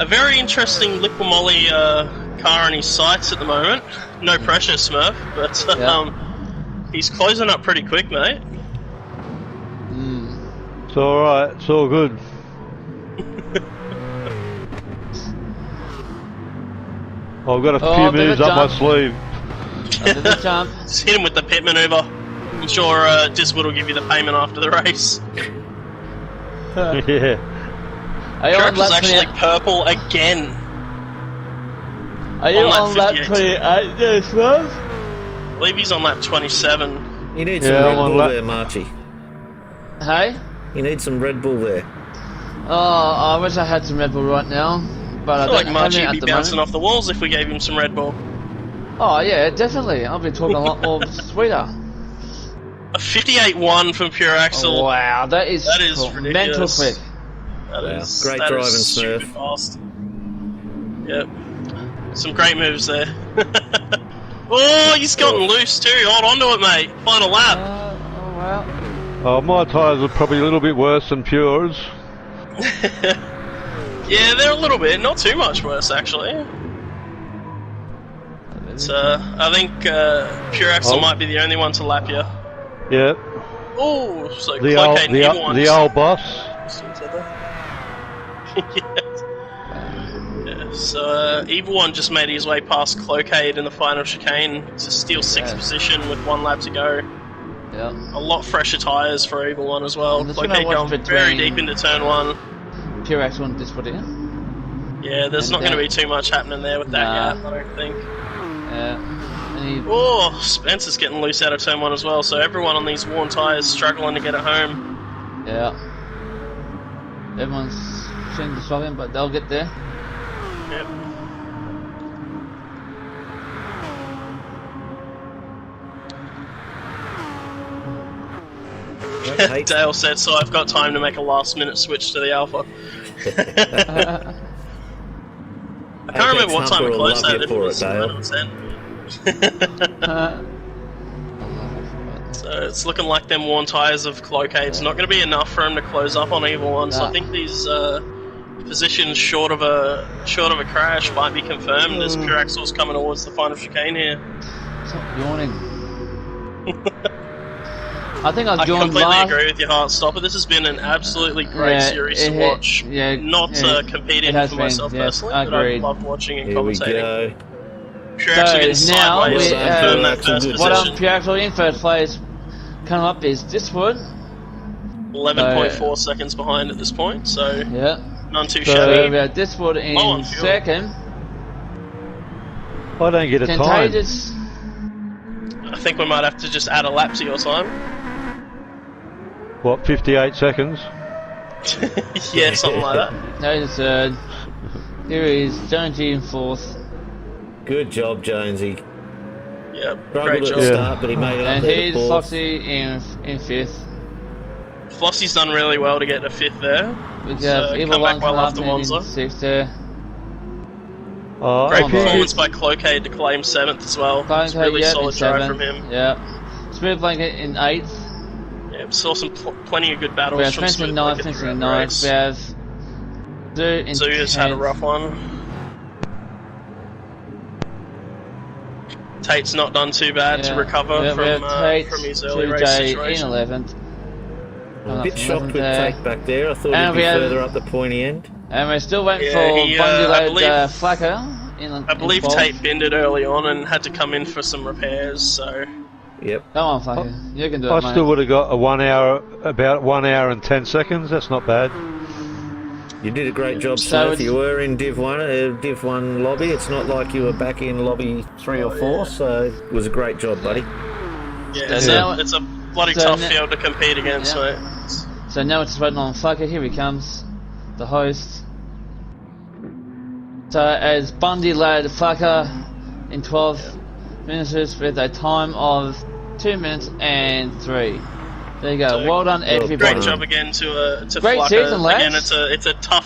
very interesting Liquimolly car in his sights at the moment. No pressure, Smurf, but he's closing up pretty quick, mate. It's alright, it's all good. I've got a few moves up my sleeve. Just hit him with the pit maneuver. I'm sure Diswood will give you the payment after the race. Yeah. Truck is actually purple again. Are you on lap 28 there, Smurf? I believe he's on lap 27. You need some Red Bull there, Marchie. Hey? You need some Red Bull there. Oh, I wish I had some Red Bull right now. But I feel like Marchie would be bouncing off the walls if we gave him some Red Bull. Oh yeah, definitely. I'll be talking a lot more sweeter. A 58.1 from Pure Axel. Oh, wow, that is ridiculous. Mental quick. Great driving, Smurf. Fast. Yep. Some great moves there. Oh, he's gotten loose too. Hold on to it, mate. Final lap. Oh wow. Oh, my tyres are probably a little bit worse than Pure's. Yeah, they're a little bit. Not too much worse, actually. I think Pure Axel might be the only one to lap you. Yeah. Oh, so the old boss. Yeah, so Evil One just made his way past Cloakade in the final chicane to steal 6th position with 1 lap to go. Yeah. A lot fresher tyres for Evil One as well. There's Cloakade gonna watch going very between- deep into turn 1. Pure Axel and Discord here. Yeah, there's And not going to then- be too much happening there with that Nah. gap, I don't think. Yeah. And he, Oh, Spencer's getting loose out of turn 1 as well, so everyone on these worn tyres struggling to get it home. yeah. Everyone's seems to struggle, but they'll get there. Yep. Hey, Dale said, so I've got time to make a last minute switch to the Alpha. I can't remember what time it closed that. It was So it's looking like them worn tyres of Cloacade's not going to be enough for him to close up on Evil One. So I think these positions short of a crash might be confirmed as Pure Axel's coming towards the final chicane here. Stop yawning. I think I've I yawned completely last. agree with your Heartstopper. This has been an absolutely great series to watch. Not competing it has for been, myself yeah, personally, but I've agreed. loved watching and here we commentating. go. Pure Axel getting So now sideways we, to confirm that Axel first good. What position. Pure Axel in first place coming up is Discord. 11.4 seconds behind at this point, so Yeah. none too So shabby. we have Discord in Low on fuel. second. I don't get a time. Contagious. I think we might have to just add a lap to your time. What, 58 seconds? Yeah, something like that. Contagious third. Here is Jonesy in fourth. Good job, Jonesy. Yeah, Struggled great at job. the start, but he made it up And there to here's fourth. Foxy in fifth. Flossie's done really well to get to 5th there. We So have Evil come back One well coming after up in Wanza. sixth there. Oh, Great on, performance by Cloakade to claim 7th as well. It's a really solid drive from him. Yeah. Smooth Blanket in eighth. Yeah, saw some plenty of good We battles have from Fence in Smooth ninth, Blanket Fence throughout in the ninth. race. We have Zoo in Zoo's had a 10th. rough one. Tate's not done too bad to recover we have Tate, from his early race 2J situation. in 11th. A bit shocked with there. Take back there. I thought And he'd we be have- further up the pointy end. And we're still waiting Yeah, for he, Bundy I Load believe- Flacker in I believe in Tate bended early on and had to come in for some repairs, so... Yep. Come on, Flacker. You can do it, I mate. still would have got a 1 hour, about 1 hour and 10 seconds. That's not bad. You did a great job, So Smith. it's- You were in Div 1 lobby. It's not like you were back in lobby 3 or 4, so it was a great job, buddy. Yeah, So it's, now- a, it's a bloody so tough now- field to compete against, Yeah. mate. So now it's just waiting on Flacker. Here he comes, the host. So as Bundy Lad Flacker in 12th minutes with a time of 2 minutes and 3. There you go. So, well done, everybody. Great job again to Great Flacker. season, lads. Again, it's a tough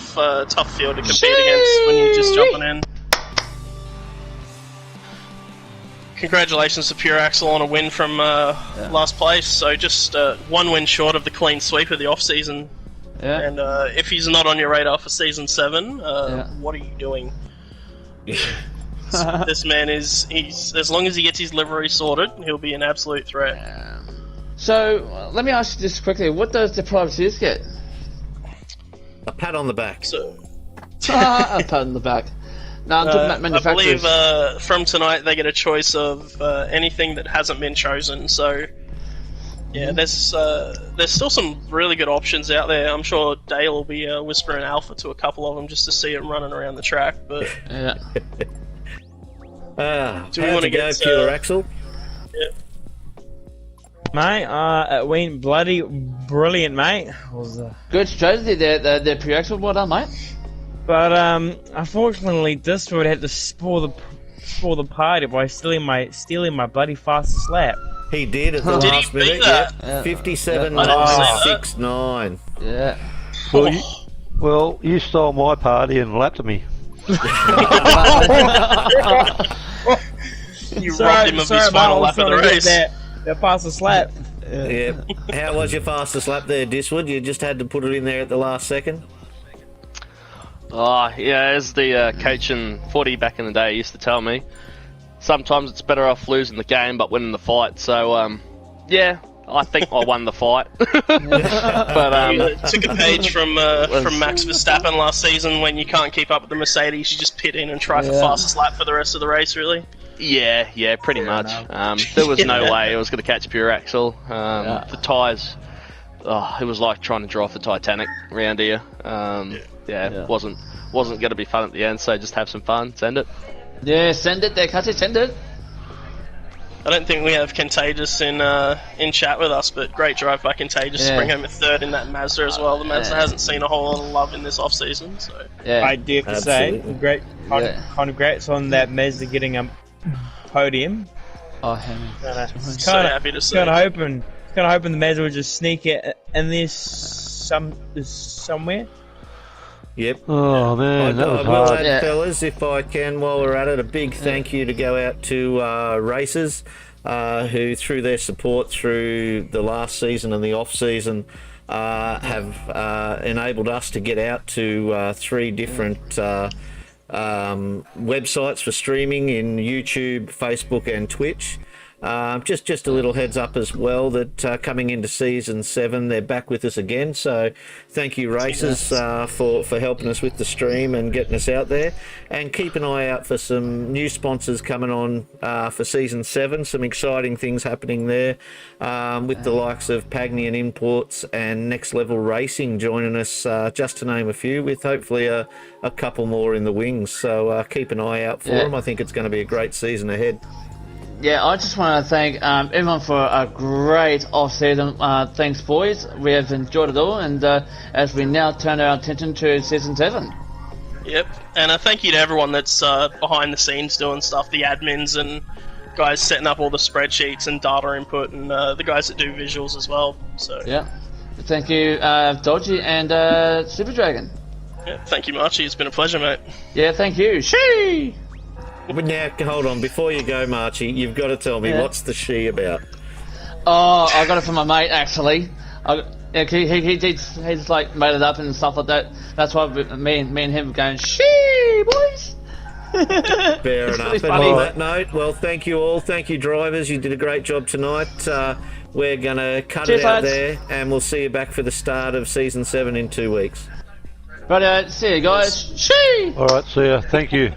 field to compete against when you're just jumping in. Congratulations to Pure Axel on a win from last place. So just 1 win short of the clean sweep of the off season. Yeah. And if he's not on your radar for season 7, Yeah. what are you doing? This man he's as long as he gets his livery sorted, he'll be an absolute threat. So let me ask you this quickly: what does the privateers get? A pat on the back. So A pat on the back. No, I'm talking about I manufacturers. believe from tonight they get a choice of anything that hasn't been chosen. So yeah, there's still some really good options out there. I'm sure Dale will be whispering alpha to a couple of them just to see them running around the track. But Yeah. Do we how'd wanna you go, get, Pure Axel? Mate, it went bloody brilliant, mate. It was, Good strategy there, the pre-axle. Well done, mate. but unfortunately, Discord had to spoil the party by stealing my bloody fastest lap. He did at the Did he last beat minute. that? Yep. Yeah. 57.969. Yeah. Well, you stole my party and lapped me. you robbed him of his final lap of the race. The fastest lap. Yep. How was your fastest lap there, Diswood? You just had to put it in there at the last second? Oh, yeah, as the coach in 40 back in the day used to tell me, sometimes it's better off losing the game but winning the fight. So, yeah, I think I won the fight. But You took a page from Max Verstappen last season. When you can't keep up with the Mercedes, you just pit in and try for fastest lap for the rest of the race, really. yeah, pretty much. There was no way it was going to catch pure axle. The tyres, it was like trying to drive the Titanic around here. Wasn't going to be fun at the end, so just have some fun, send it. Yeah, send it there, Cutty, send it. I don't think we have Contagious in chat with us, but great drive by Contagious to bring home a third in that Mazda as well. The Mazda hasn't seen a whole lot of love in this off-season, so... I do have to say, congrats on that Mazda getting a podium. Oh, hell. So happy to see. Kind of hoping the Mazda would just sneak it in there somewhere. Yep. Oh man, that was I will hard. add, fellas, if I can, while we're at it, a big thank you to go out to racers who, through their support through the last season and the off season, have enabled us to get out to 3 different websites for streaming in YouTube, Facebook, and Twitch. Just a little heads up as well that coming into season 7 they're back with us again, so thank you racers for helping us with the stream and getting us out there, and keep an eye out for some new sponsors coming on for season 7. Some exciting things happening there with the likes of Pagnian Imports and Next Level Racing joining us, just to name a few, with hopefully a couple more in the wings, so keep an eye out for them. I think it's going to be a great season ahead. Yeah, I just want to thank everyone for a great off-season. Thanks, boys. We have enjoyed it all, and as we now turn our attention to season 7. Yep, and a thank you to everyone that's behind the scenes doing stuff, the admins and guys setting up all the spreadsheets and data input, and the guys that do visuals as well. So yeah, thank you, Dodgy and Super Dragon. Yeah, thank you, Marchie. It's been a pleasure, mate. Yeah, thank you. Shee! But now, hold on, before you go, Marchie, you've got to tell me, what's the she about? Oh, I got it from my mate, actually. He's like made it up and stuff like that. That's why me and him were going, shee, boys! Fair enough. And on that note, well, thank you all. Thank you, drivers. You did a great job tonight. We're going to cut it out there, and we'll see you back for the start of Season 7 in 2 weeks. Right, see you guys. Shee! Alright, see ya. Thank you.